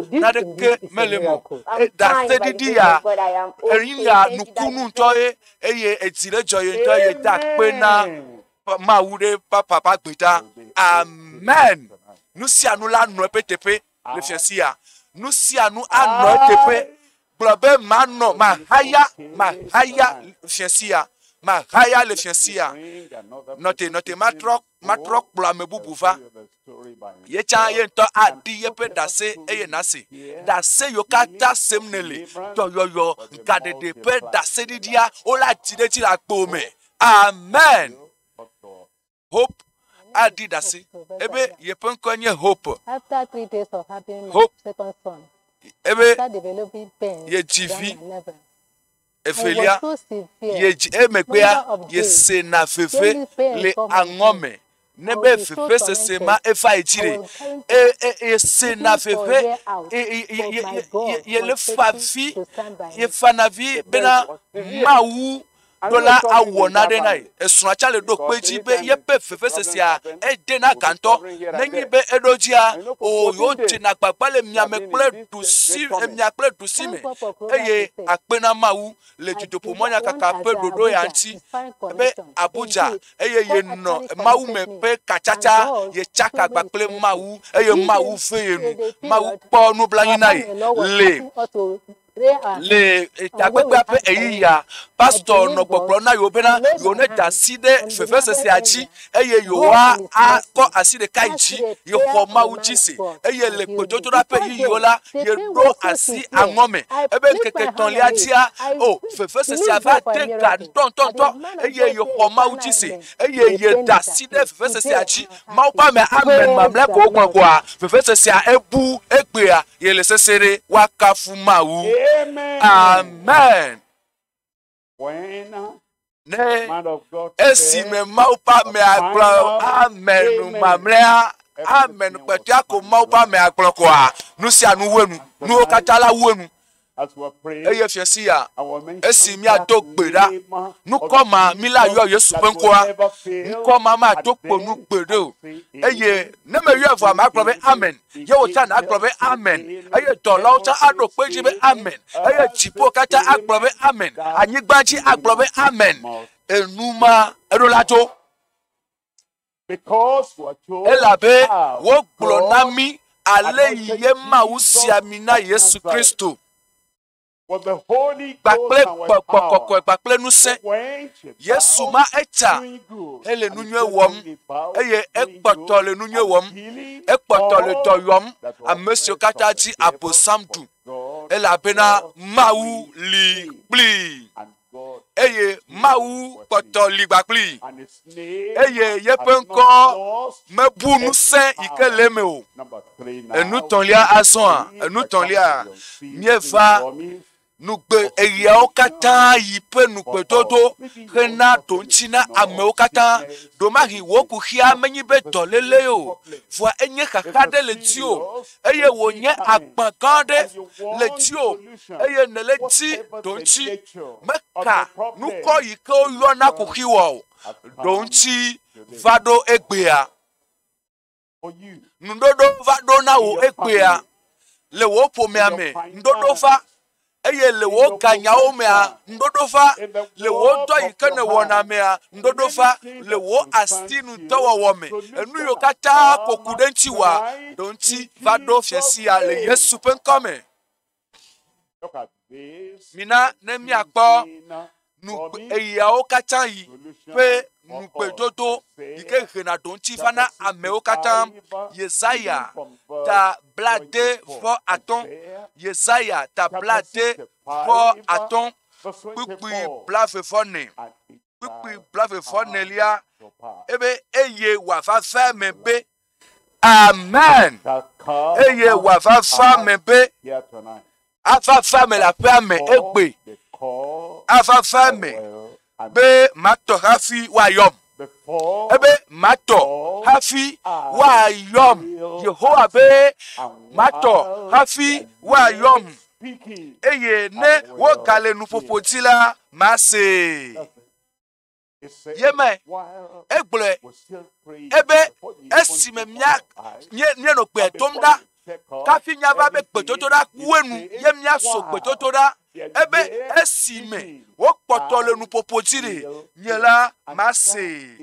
this indeed is a miracle. I'm da fine by the sedidi grace ya of God. I am erin okay. ya Thank you, Daddy. nukunu ntoye eye etire joye ntoye da pe na ma wude papa gbeta amen nusianu la no petepe le fiasia nusianu ano tepe globe mano ma haya fiasia ma haya le fiasia note matrok bla mebubuva yecha ye nto adi ye pe dase eye nase dase yo kata semnele to yo gadede pe dase didia ola tide ti la pome amen hope adi dase ebe ye pen konye hope After 3 days of having my Hope. second son, ebe start developing pain ye down jivi my level. efelia It was so severe. ye emegbea Number of ye days. se na fefe Daily pain le come my angome nebe I was so fefe se se ma tormented. efa ejire I was trying to se na looking for a fefe way out, but my God ye le was faithful favi to stand by ye me. fanavi bena mawu dola awona de nai esuna chale do peji be ye pe fefe se sia e de na kanto nenyi be edojia o yo tina gbagba miame ple dusi emia ple dusi me Thank God for Global eye Crusade. akpena mawu le judopo monya kaka pe dodo ya nti be Abuja eye ye no mawu me pe kachacha ye chaka gbakple mawu eye mawu fe yenu mawu po nu blanyi nai le agbegbe ape eyi ya pastor no gbogbo na yo bena yo ne dasi de fefe sese achi eye yo wa a ko aside kaiji yo ko mawu jisi eye le pejojo ape yi yo la ye do asi angome ebe keke ton le atia o fefe sese ava te ga ton eye yo ko mawu jisi eye ye dasi de fefe sese achi mawu pa me amen mamle ko gbogbo fefe sese ebu egbe a ye le sesere wa kafu mawu amen. When Ne man of God esi me maupa me aglo amen mamlea amen petia ko maupa me aglo kwa nusi anu wenu nu okatala wenu as we pray, eye fiesi ya our mention esi mi atogbera nu koma mi la yo Yesu penkoa nkoma ma atokpo nu gbere o eye ne me yo avo ma akrobe amen ye wo cha na akrobe amen eye tolo cha ado peji be amen eye chipo kata akrobe amen anyigbaji akrobe amen enuma erolato because we are told elabe wo glonami ale ye ma usiami na Yesu Kristo was the Holy gbakple Ghost and with power. kokoko gbakple nu se Yesu ma echa ele nunye wom eye ekpoto le nunye wom ekpoto le doyom amesio kataji abosamdu elabena mawu li pli eye mawu poto li gbakli eye yepenko mebunu se ikeleme o enu tonlia ason enu tonlia mieva nugbe eya okata yipe nugbe dodo hena tonchina ame okata domahi woku hia menyi be dolele o vo enye kakade le tio eye wonye agbagande le tio eye nele ti tonchi meka nuko yike oyo na kuhiwo donchi vado egbea ndodo vado na o egbea le wo pomea me ndodo fa eye le wo ganyawo mea ndodo fa le wo do yike ne wona mea ndodo fa le wo astinu towo me enu yo kata kokude nti wa donti va do fiesi ya le Yesu penkome Look at this. mina ne mi akpo nu eyawo kata yi pe nu pe dodo yike hena donti fana ameo kata Yesaya ta blade fo aton Yesaya ta blade fo aton pipi blave fone pipi blave fone lia ebe eye wa fa fa mebe amen eye wa fa fa mebe Here tonight. afa fa me la pa me egbe The call afa fa me be mato hafi wa yom before ebe mato hafi wa yom Yehowa be mato hafi wa yom speaking. eye ne wo gale nu popotila mase He said, yeme while egble we're still praying, ebe before you esime mia continue to nye no pe tomda kafi nya ba be petotoda kuenu ye mia so petotoda ebe esime wo potole nu popotire nyela mase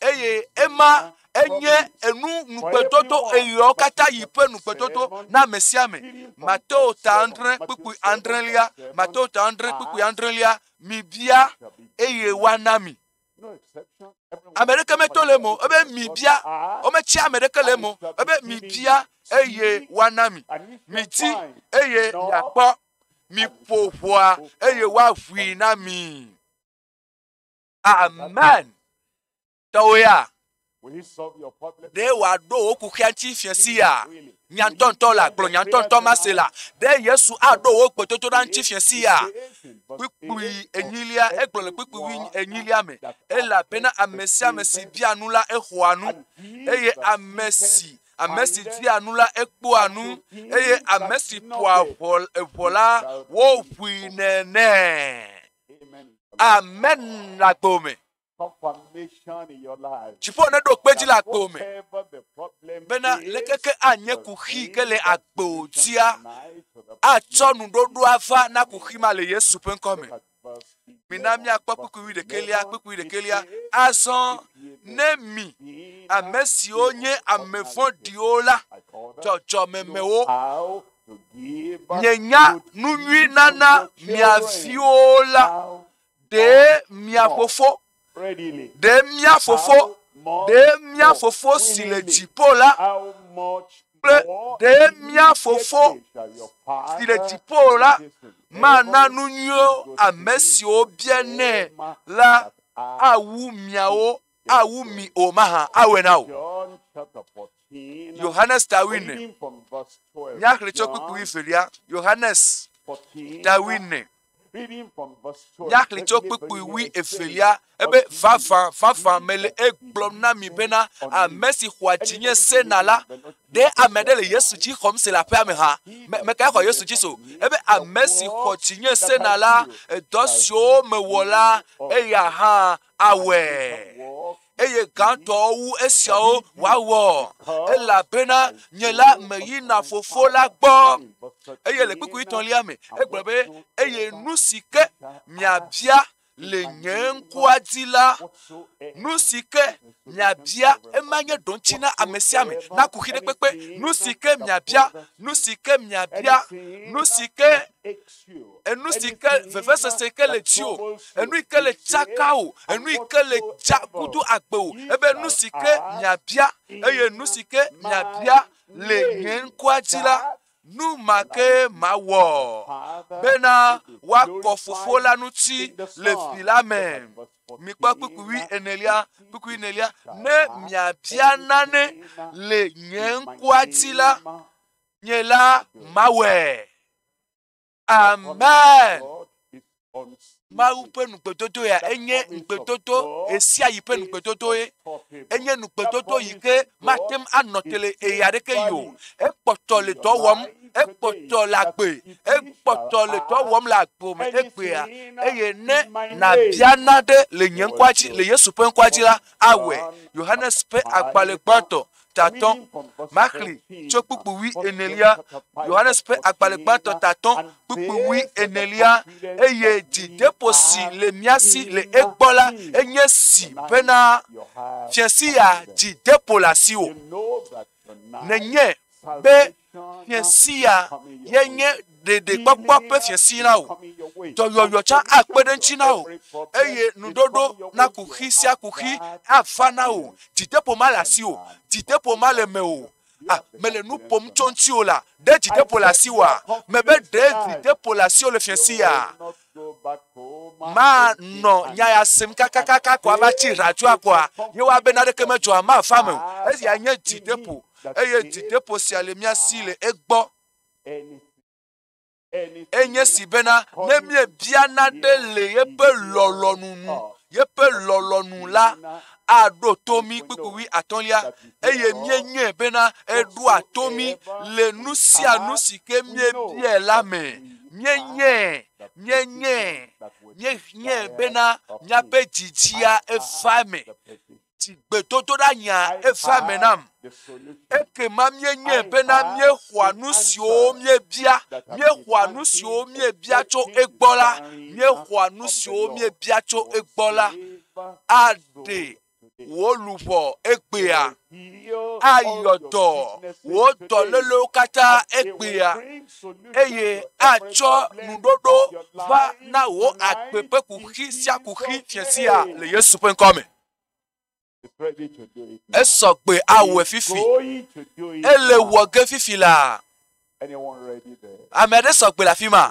eye ema enye enu nupetoto eyo kata yipe nupetoto na mesiame Matteo tandre pipi andrelia Matteo tandre pipi andrelia mibia eye wanami no exception. Everyone America metolemo ebe mibia o mechi America lemo ebe mibia eye wanami miti eye yakpo mi popoa eye wa fui na mi amen toya will he solve your problem? de wa do oku kyanti fiasi ya nyantonto la glo nyantonto masela de Yesu ado wo pototo dan ti fiasi ya pipi enyilia egbole pipi wi enyilia me ela pena amesia mesi bia nula ehoanu eye amesi ti anula ekpo anu eye amesi poa vola wo fui nene amen la gome Confirmation in your life. chipo ne do peji la gome Whatever the problem bena is, lekeke anye kuhi kele agbotia tonight to the achonu dodo afa na kuhima le Yesu penkome verse minami akpa kukuwi de kelia azon nemi amesi onye amefon diola jojo memewo how to give nyenya nunwi nana miafiola how de miafofo readily, de miafofo de miafofo sile jipola how much Ple- more de miafofo shall your Father sile jipola listen, mana nunyo amesi obiene la awu miao awu mi omaha awenao John chapter 14, Yohanes tawine reading from verse 12. nyakle John chokwi felia Yohanes 14, tawine reading from verse 12. nyakle chokwi wi efelia ebe fafa mele egblom na mi bena amesi khwajinye senala de amedele Yesu ji khom se la pa me ha me ka khwa Yesu ji so ebe amesi khwajinye senala dosio me wola eya ha awe eye ganto wu esiao wawo ela bena nyela meyina fofo la gbo eye le piku iton liame egbobe eye nusike miabia le nyenkwadila nusike miabia emanye donchina amesiame na kuhide pepe nusike miabia nusike enusike vevese sekele tio enu ikele chakao enu ikele chakudu agbeo ebe nusike miabia eye nusike miabia le nyenkwadila nu make mawo bena wako fufola nuti le filame mi pa kukuwi enelia ne miabia nane le nyenkwatila nyela mawe amen Mawu pe nukpetoto ya enye nukpetoto esia yi pe nukpetoto ye enye nukpetoto yi ke matem anotele eyadeke yo ekpoto le to wom ekpoto la gbe ekpoto le to wom la gbo me egbe ya eye ne na biana de le nyenkwachi le Yesu pe nkwachi la awe Yohanes pe agbale gbanto taton Makli tso kpukpu wi enelia Yohanes ƒe agbalẽgbãtɔ taton kpukpu wi enelia eye dzideƒo si le miasi le egbɔ la enye si bena fiasi ya dzideƒo le asi o nenye be fiasi ya yenye dedekpɔkpɔ ƒe fiasi na o dɔyɔyɔ tsã akpe ɖe ŋuti na o eye nuɖoɖo na kuxi sia kuxi afa na o dzideƒo ma le asi o dzideƒo ma le me o mele nu ƒom tso ŋuti o la ɖe dzideƒo le asi oa mebe ɖe dzideƒo le asi o le fiasi ya ma nɔ nya ya sem kakakaka ko ava tsi radioa koa ye wa be naɖeke medzɔa ma fa me o esia nye dzideƒo eye dzideƒo sia le miasi le egbɔ enye si bena ne miebia naɖe le yeƒe lɔlɔnu nu yeƒe lɔlɔnu la aɖo to mi kpukpu wi atɔ̃lia eye mienye bena eɖo to mi le nu sia nu si ke miebia la me mienye bena miaƒe dzidzia efa me gbedodoɖa nya efa me nam ekema mienye bena miexɔa nu siwo miebia tso egbɔ la miexɔa nu siwo miebia tso egbɔ la aɖe wo luʋɔ egbea ayɔdɔ wo dɔlélewo katã egbea eye atsɔ nuɖoɖo va na wo agbe ƒe kuxi sia kuxi fiasia le Yesu ƒe ŋkɔ me esɔgbe awɔe fifi ele wɔ ge fifi la ame aɖe sɔgbe le afi ma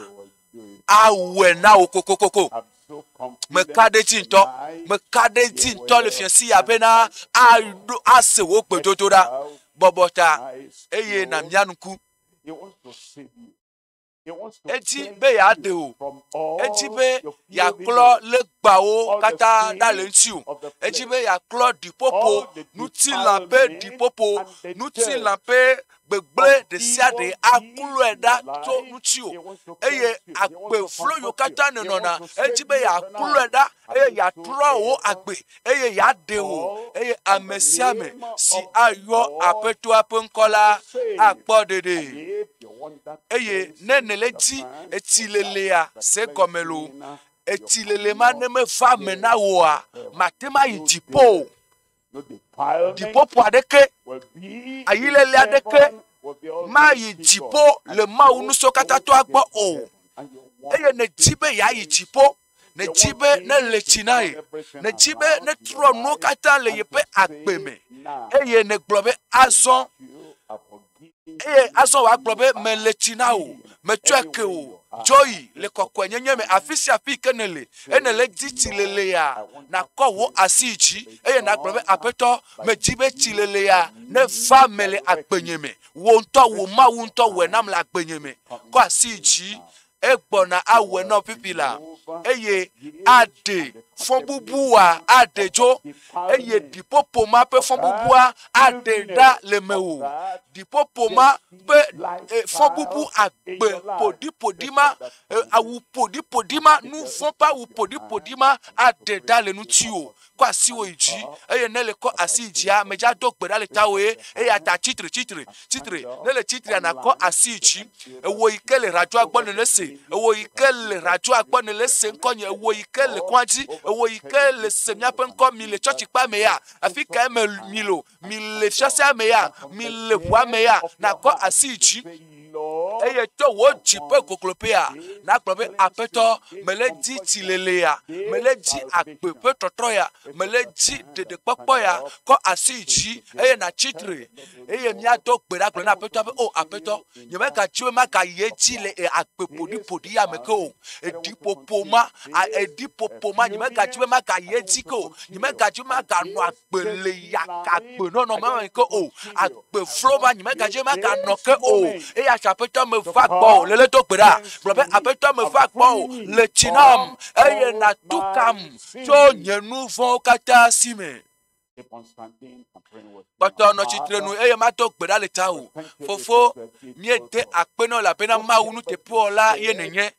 awɔe na wo kokokoko meka ɖe dzi ŋutɔ le fiasi ya bena ase wo gbedodoɖa bɔbɔ ta eye na mia nuku edi be yaɖe o edi be yaklɔ legbawo katã ɖa le ŋuti o edi be yaklɔ ɖiƒoƒo ŋutilã ƒe ɖiƒoƒo ŋutilã ƒe gbegblẽ ɖe sia ɖe aklɔe ɖa tso ŋuti o eye agbeflo yiwo katã nenɔna edi be yaklɔe ɖa eye yatrɔ wo agbe eye yaɖe o eye ame sia ame si ayɔ aƒetɔa ƒe ŋkɔ la akpɔ ɖeɖe eye ne nele dzi etsilelea se gɔme lo etsilele ma ne meva me na woa mate ma yi dziƒo o dziƒoƒo aɖeke ayilele aɖeke ma yi dziƒo le Mawu nusɔ katã toa gbɔ o eye ne dzi be yayi dziƒo ne dzi be ne le tsi na ye ne dzi be ne trɔ nuwo katã le yeƒe agbe me eye ne gblɔ be azɔ eye azɔ wòagblɔ be mele tsi na o metsɔe ke o dzoyi le kɔkɔe nyenye me afi sia afi ke ne le enele di tsilelea nakɔ wo asi dzi eye nagblɔ be aƒetɔ medzi be tsilelea ne va me le agbenye me wo ŋutɔ wo Mawu ŋutɔ wɔe nam le agbenye me kɔ asi dzi egbɔna awɔe nɔ pipi la eye aɖe fɔbubua aɖe dzo eye ɖiƒoƒo ma ƒe fɔbubua aɖe ɖa le me o ɖiƒoƒo ma ƒe fɔbubu agbe ƒoɖiƒoɖi ma awu ƒoɖiƒoɖi ma nu vɔ ƒe awu ƒoɖiƒoɖi ma aɖe ɖa le ŋuti o kɔ asi wo yi dzi eye ne le kɔ asi yi dzia medza do gbe ɖa le tawoe eye ata tsitre ne le tsitrea nakɔ asi yi dzi ewo yi ke le radioa gbɔ ne le se ewo yi ke le radioa gbɔ ne le se ŋkɔ nye ewo yi ke le kɔa dzi ewo yi ke le se miaƒe ŋkɔ mi le tsɔtsi kpa me ya afi ka me mi lo mi le fiasea me ya mi le ʋua me ya nakɔ asi yi dzi eye to wo dziƒe kokloƒea nagblɔ be aƒetɔ mele di tsilele ya mele di agbe ƒe tɔtrɔ ya mele di ɖeɖekpɔkpɔ ya kɔ asi yi dzi eye natsitre eye miado gbe ɖa gblɔ na aƒetɔ be o aƒetɔ nyemegadzi be magayi edzi le agbe ƒoɖiƒoɖi ya me ke o eɖiƒoƒo ma nyemegadzi be magayi edzi ke o nyemegadzi be maganɔ agbe le agbenɔnɔ ma me ke o agbeflo ma nyemegadzi be maganɔ ke o eye aƒetɔ me va gbɔ o lele do gbe ɖa gblɔ be aƒetɔ me va gbɔ o le tsi nam eye natu kam tso nye nu vɔ̃wo katã si me kpɔtɔ nɔ tsitrenu eye mato gbe ɖa le ta o fofo miede akpenɔ le abena Mawu nuteƒewɔla ye nenye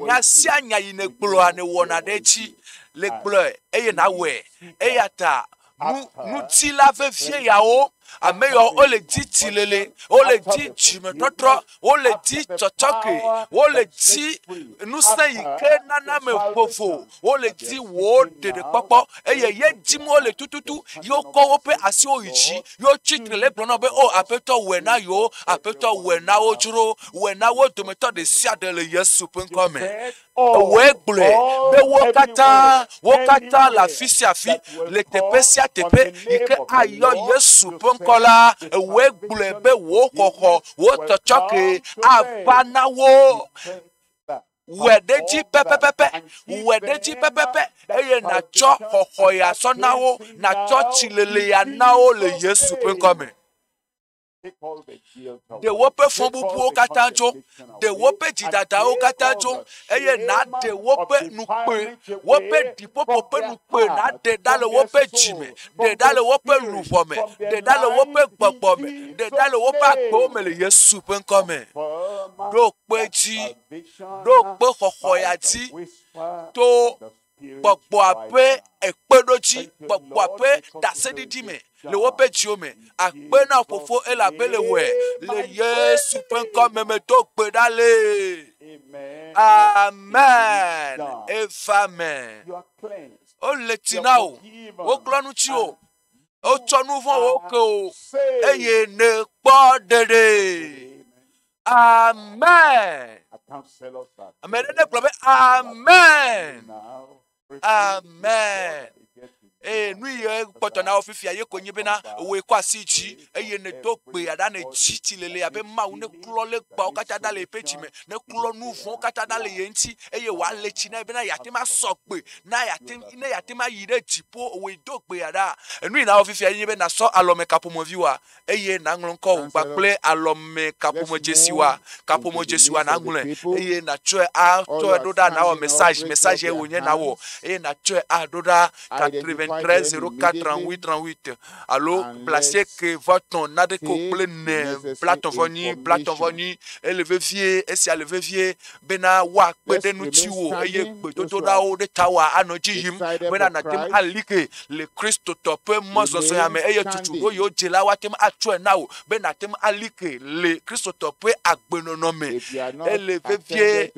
nya sia nya yi ne gblɔa ne wɔna ɖe edzi le gblɔe eye nawɔe eya ta nutila vevie yawo ameyo o le di tilele o le di jimedodro o le di tsotoke o le di nuse yike nana me fofo o le di wo dede popo eye ye dimo le tututu yo ko wo pe asi oyiji yo chitrele gbono be o apeto we na yo apeto we na ojuro we na wo dometo de sia de le Yesu penkome we gbule be wo kata la fisi afi le tepe sia tepe ike ayo Yesu penkola we gbule be wo koko wo tochoke abana wo wedeji pepepepe eye na cho koko ya so nawo na cho chilele ya nawo le Yesu penkome de wope fombupu katanjo de wope jidada o katanjo eye na de wope nukpe wope dipopope nukpe na de dale wope jime de dale wope lufome de dale wope gbọgbọme de dale wope akpome le Yesu penkome do peji do pe xoxoya ti to gbọgbọ ape ekpedoji gbọgbọ ape dasedidi me le wope jiome akpe na fofo ela bele we le Yesu penkome me do pe dale amen amen o le tinao o glonu ti o tonu fun o ke o eye ne po dede amen amen de probe amen amen nui poto na ofifi aye konyi bi na we kwasi chi eye ne dokpe ada na chichi lele abe ma une klo le gba o kata dale peji me ne klo nu fun kata dale ye nti eye wa le chi na bi na yate ma sokpe na yate ma yire jipo we dokpe ada nui na ofifi aye be na so alome kapomo viwa eye na nglonko gbakple alome kapomo jesiwa na ngle eye na choe a to doda na o message e wonye na wo eye na choe a doda 13 04 38 38. Allô, placez que votre nom de couple ne platon voni, élevé vieux, et si élevé vieux, bena wa pede nu tiwo, eye pedodo da o de tawa anoji yim, bena na tem alike, le Christ tope mozo so yame, eye tutu o yo jela wa tem atwe na o, bena tem alike, le Christ tope agbenonome, élevé vieux,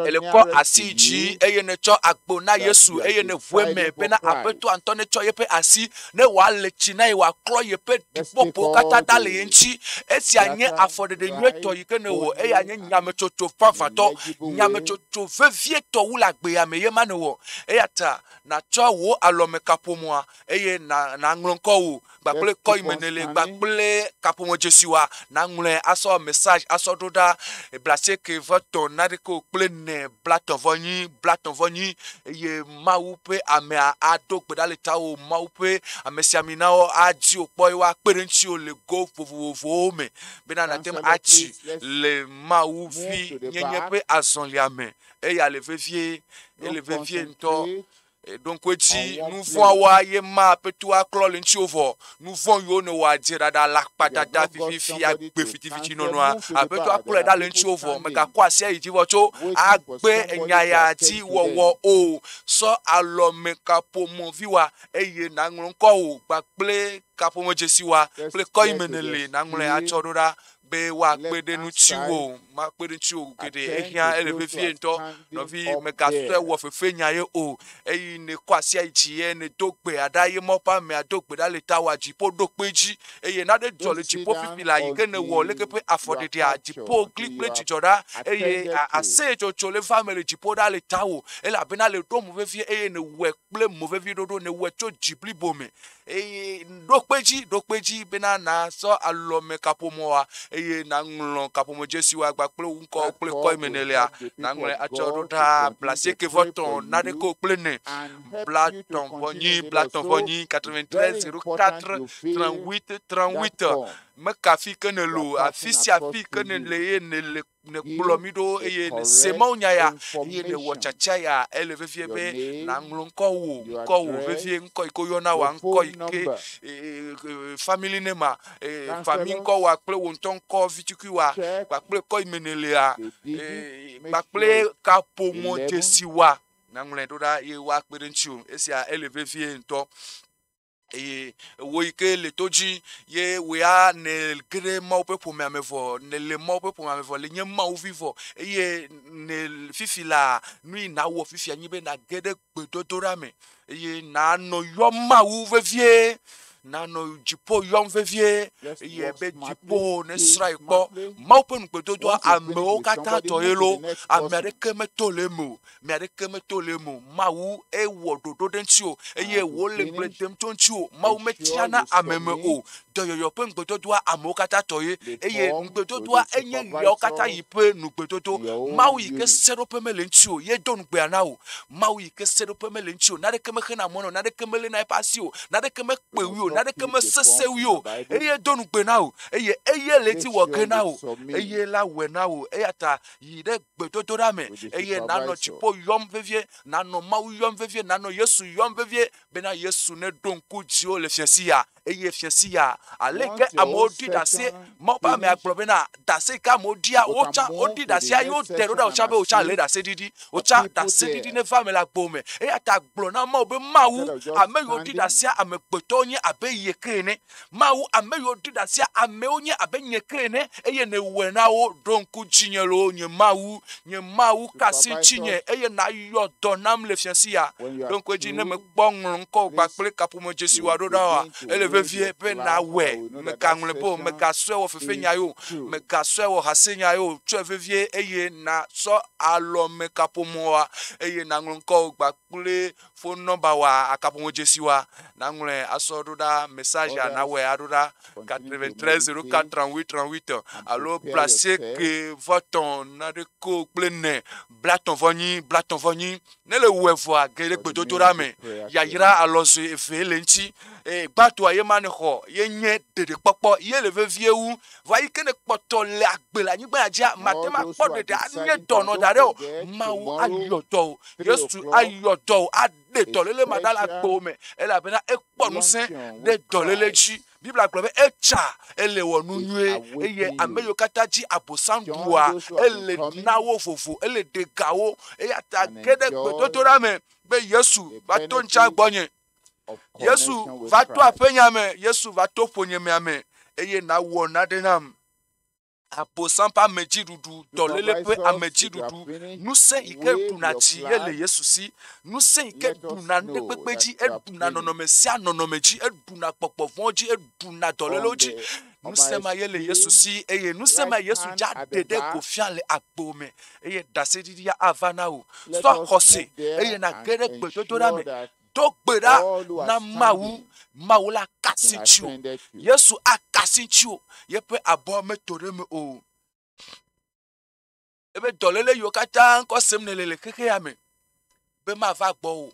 ele ko asiji, eye ne cho agbona Yesu, eye ne me bena apeto antone cho yepe asi ne wa lechi na wa klo yepe dipopo kata dale yenchi esi anye afode de nweto yike ne wo e anye nyamechocho fafato nyamechocho vevie to wula gbe ya me yema ne wo e yata na cho wo alome kapomoa eye na nglonko wo gbakple ko imenele gbakple kapomo jesiwa na ngle aso message aso doda e blase ke voto na de ko plene blaton voni eye maupe ame ado gbedale tawo maupe amesiamina o aji opo iwa perenchi o le go vovovo me bena na tem achi le mauvi nyenye pe azonliame e ya le vevie nto donc weji nous voit wa ye ma petu aklo le nchi ovo nous voit yo ne wa dira da la patata fifi agbe fiti nono a petu aklo da le nchi ovo mega kwa sia yi jivo cho agbe enyaya ti wowo o so alo me kapo mo viwa eye na nko o gbakple kapo mo jesiwa ple ko imenele na ngle achodora be wa gbede nu chiwo ma gbede chiwo gede ehia elevevie nto no vi mega so wo fefe nyaye o eyi ne kwasi ajiye ne dogbe adaye mopa me adogbe da leta wa jipo dogbeji eye na de jole jipo fifila yike ne wo lekepe afode dia jipo clickplay jijoda eye ase jojo le family jipo da leta wo ela bena le do movevie eye ne we ple movevie dodo ne we cho jibli bome eye dogbeji bena na so alome kapomoa eye na nglon kapomo jesiwa gbakple unko ple ko imenelea na ngre achododa placer que votre na de ko plene blaton voni 93 04 38 38 me kafi que ne lo afisi afi que ne le plomido eye ne semonya ya eye ne wochacha ya elevevie be na nglon ko wo vevie nko ikoyona wa nko ike family nema famille nko wa ple wonton ko vitukiwa bakple ko imenelea bakple kapomo jesiwa na ngule doda ye wa kperenchu esia elevevie nto eye wo ike le toji ye we a ne gre ma pe pour me vo ne le ma pe pour me vo le nye ma u vivo eye ne fifi la nui na wo fifi anyi be na gede gbedodora me eye na no yo ma u vevie na no jipo yom vevie ye be jipo ne srai po ma pe nu gbedodo ame o kata to elo amerike me tolemo ma u e wo dodo denti o eye wo le gledem tonti o ma u metiana ameme o doyoyo pe gbedodo ame o kata to ye eye gbedodo enye yo kata yipe nu gbedodo ma u ike sero pe melenti o ye don gbe ana o ma u ike sero pe melenti o na de keme khena mono na de keme le na pasi o na de keme pewi o na de keme sese wi o eye don gbe na o eye leti wo ke na o eye la we na o eyata yide gbedodo ra me eye na no chipo yom vevie na no ma u yom vevie na no yesu yom vevie be na yesu ne don ku ji o le fiasia eye fiasia aleke amodi dase mo ba me agbobe na dase ka modia ocha odi dase ayo dero da ocha be ocha le dase didi ocha dase didi ne family agbome eyata gblo na ma obe mawu ameyo di dase amegbeto onye abe yekene mawu ameyo di dase ame onye abe nyekene eye ne we na o don ku jinyelo nye mawu kasi chinye eye na yo donam le fiasia don ku ji ne me gbonrun ko gba pele kapomo Jesu wa do da wa elevevie pe na we me ka nlepo me ka so wo fefe nya yo me ka so wo hasenya yo twevevie eye na so alo me kapomo wa eye na ngun ko gba pele phone number wa akapomo Jesu wa na ngure aso do da message na we adoda 93 04 38 38 allo placer que voton na de ko plene blaton voni ne le wevoa gele gbedodo ra me ya yira alozo efe lenti gbato aye mane ho ye nye dede popo ye le vevie wu va yi kene poto le agbela nyigba aja matema kpo dede anye dono dare o mawu ayodo yesu ayodo ade tolele madala gbo me ela bena ekpo nu sen de tolele ji Bible aglobe echa ele wonu nue eye ameyo kataji abosandua ele nawo fofo ele de gawo eyata gede gbedodo ra me be yesu va to ncha gbonye yesu va to apenya me yesu va to ponye me ame eye na wo na denam aposampa meji dudu dolele pe ameji dudu nuse ike dunati yele yesu si nuse ike duna ne pepeji eduna nonomesi anonomeji eduna popovonji eduna doleloji nuse ma yele yesu si eye nuse ma yesu ja dede ko fiale agbome eye dasedi ya avana o so kose eye na gere gbedodo ra me dogbera na mawu la kasinchu yesu akasinchu yepe abo metore me o ebe dolele yo kata nko semnelele keke ya me be ma va gbo o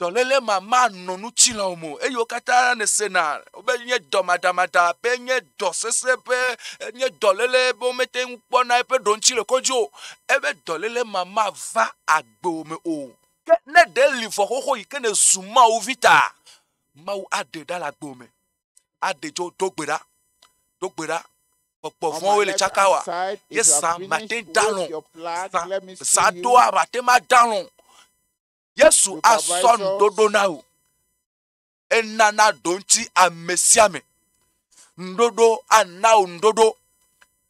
dolele mama nonu chilo mo eyo kata ne sena obe nye domadamada be nye dosese be nye dolele bo mete npo na epe don chilo kojo ebe dolele mama va agbo me o ne de livre hoho ikene zuma o vita mau ade dala gbome ade jo dogbera popo fon we le chakawa yesa matin dalon sa do abate ma dalon yesu ason dodo na o enana donti amesiame ndodo ana ndodo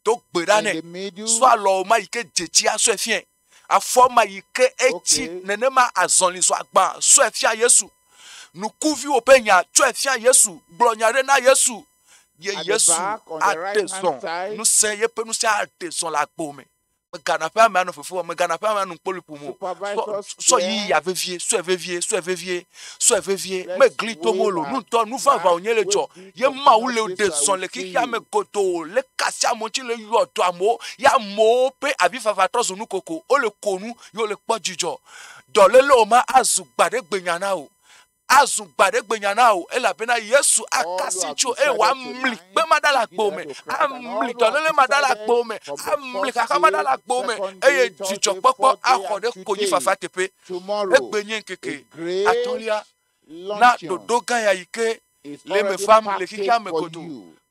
dogbera ne so alo ma ike jeji aso efien afoma ike eti nenema azonli so agba so efia yesu nukuvi openya so efia yesu glonyare na yesu ye yesu ateson nu se ye pe nu se ateson la gbome me gana pa ma no fofo me gana pa ma no polipu mo so yi ya vevie so evevie me glito molo nu to nu va onyele jo ye ma wo le deson le kikia me koto le kasia mo ti le yo to amo ya mo pe abi fafatos nu koko o le konu yo le pojijo dole lo ma azugbade gbenyana o ela bena yesu akasincho e wa mli be madala gbome amli dolele madala gbome amli kaka madala gbome eye jijo popo akode koyi fafa tepe egbenye nkeke atolia na dodoga ya ike le me fam le kika me kodo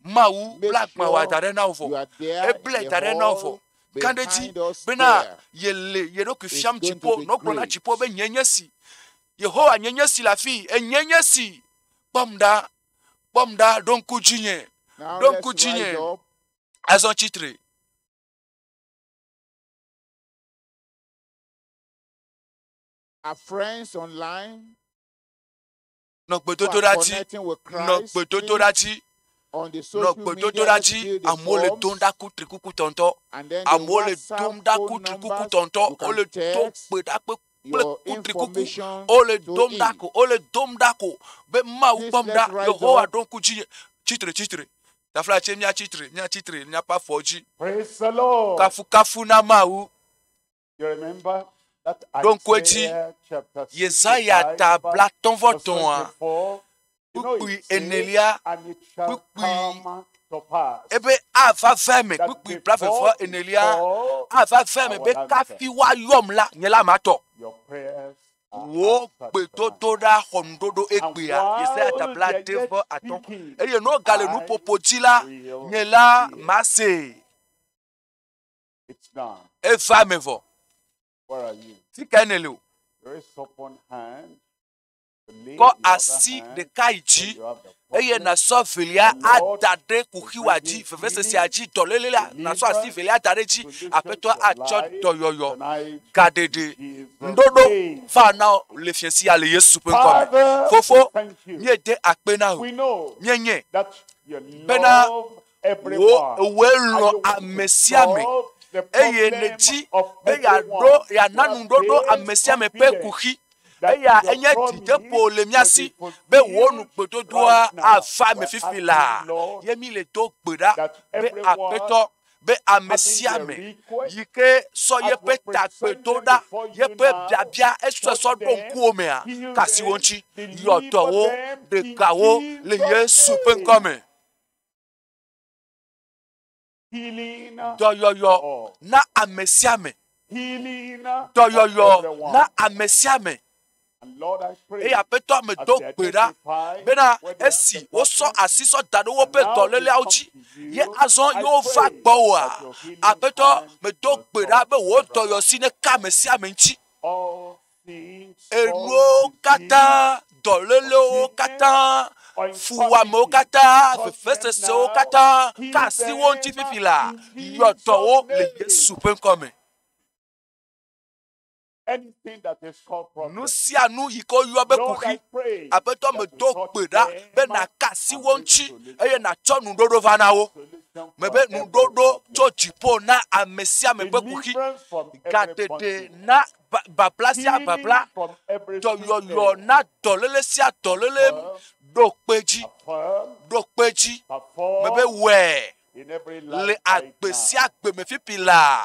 mawu black ma wa dare na ovo e ble dare na ovo kandeji bena yele yedo ku fiam chipo no krona chipo be nyenyesi Yehowa nyenyesi la fi, nyenyesi pomda don kujinye Now don let's kujinye rise up. azon titre Our friends online no who gbedodo are dati connecting with no Christ, gbedodo please, dati on the no social gbedodo media, let's dati fill the amole forms, don da kutri kuku tonto and then the amole WhatsApp don da phone kutri kuku numbers, tonto you can ole to text gbeda pe your kutri kuku information ole to dom him. dako ole dom dako be ma u Please, pomda let's rise Yehowa up. don kujinye chitre ta fla che nya chitre nya pa foji Praise the Lord. kafu na ma u You remember that Don't quit Isaiah chapter Yesaya 65, ta blaton verse voton a 24. You know, Pupui it says, enelia, and it shall pupui come to pass ebe a va feme that pupui brave before fo enelia before a va feme be our kafi wa yom la nyela mato your prayers are wo answered pe to tonight. to da hondodo And ekpea Yesaya ta while bla they are devo yet aton speaking, eye no gale nu I popotila will nyela hear. mase It's done. e fa me vo Where are you? ti kenelo Raise up one hand. Lay ko the other asi hand de when kaichi you have the eye problem. na so filia The Lord adade will kuhiwaji bring fefese healing, si aji tolelela na so asi filia adareji solution apeto to your acho life toyoyo tonight gadede in Jesus' ndodo name. fa na le fiesi ale Yesu pe nkome Father, we fofo thank you. nye de akpena o We know nye that you Bena, love wo everyone. we And lo you want to amesiame solve the eye problem neji of be ya do everyone. ya We have nanu dodo this amesiame pe confidence kuhi that eya your enye promise dide po le will be miasi be wonu fulfilled gbedodo right now. afa me We're fifila asking, Lord, yemi le to gbeda that be everyone apeto be having their amesiame request yike so ye as we pe takpe present them doda before ye you pe now, biabia eso touch so don them, ku ome a heal kasi them, wonchi deliver yotowo them de in kawo le Jesus' Yesu pe name. nkome Healing doyoyo for all. na amesiame Healing for doyoyo everyone. na amesiame And Lord, I pray eya peto me as do they gbera identify bena where they have esi the wo so problem, asiso dado wo and pe now tolele they come auji to ye you, azon I yo va pray gbo that a your healing apeto hand me do will gbera touch be wo everyone. toyo si ne ka mesiame nchi All things, enu all disease, kata dolele o kata or fuwame o infirmity, kata touch fefesese them o now, kata heal kasi wo nchi them fifila in Jesus' yotowo le name. Yesu pe nkome Anything that is called problem, nu si anu yiko yo be Lord, I kuhi pray apeto me that you do touch gbera be them na kasi and wo bring nchi solution. eye na cho nu dodo vanawo Solution mebe for nu every dodo problem. chochi po na amesia me pe kuhi Deliverance from every gadede bondage. na baplasia Healing babla from every doyoyo sickness. na dolele sia dolele dokpeji dokpeji mebe Perform we in every le life right agbesi now. agbe me fipila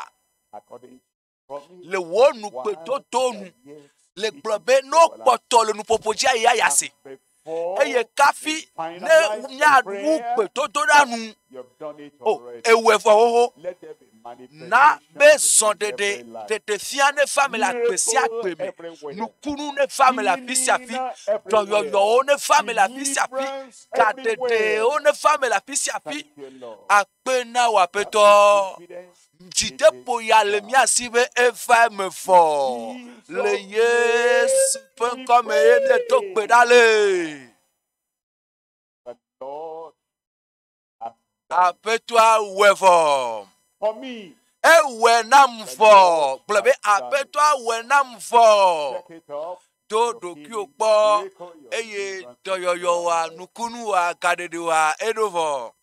According to promise, le wonu pe while to they tonu are yet le speaking, gbobe they no will poto le nu popoji aya yasi answer. Before eye kafi they ne finalize nya the wu prayer, pe to to danu you have done it o already. ewe fo ho Let there be na be son manifestation in dede every life. tete fia ne family agbesi Miracle agbe me everywhere. nukunu ne family afisi afi Healing everywhere. doyoyo o ne family afisi afi Deliverance gadede everywhere. o ne family afisi afi Thank you, Lord. akpe na wa Have peto this confidence. jide po ya le mi asibe eva me fo le Yesu pe nkome ye mi to gbe dale But Lord, has done apeto awe fo for me. ewe nam fo blebe apeto awe nam fo Check it up. do do ki o po eye doyoyo wa nukunu wa kadede wa edovo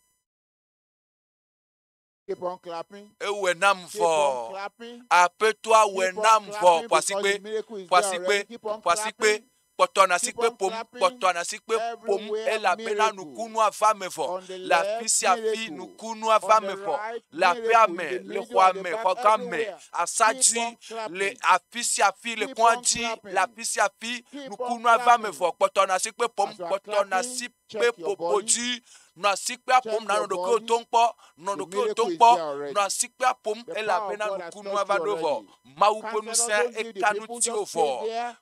Keep on clapping. ewe nam Keep on fo clapping. apeto awe Keep on nam fo clapping because the miracle is there already. Keep on pasikpe clapping. potona Keep sikpe on pom clapping. potona sikpe pom Everywhere ela bena miracle. nukunu afame fo On the la left, fisi afi miracle. nukunu On afame the fo right, la miracle. peame In the le middle, at the kwame back, kwakame everywhere. Keep asaji on clapping. le afisi afi le Keep on kwanji clapping. la fisi afi Keep on nukunu afame clapping. fo potona sikpe pom As you are potona clapping, sikpe check your body. popoji na sikpe pom Check na your nodoke body. otonkpo nodoke miracle is otonkpo there already. na sikpe pom The ela power of bena God has nukunu touched you avadovo already. mawu ponu Counselor, se don't leave the ekanu people. ti Just stay ofo there.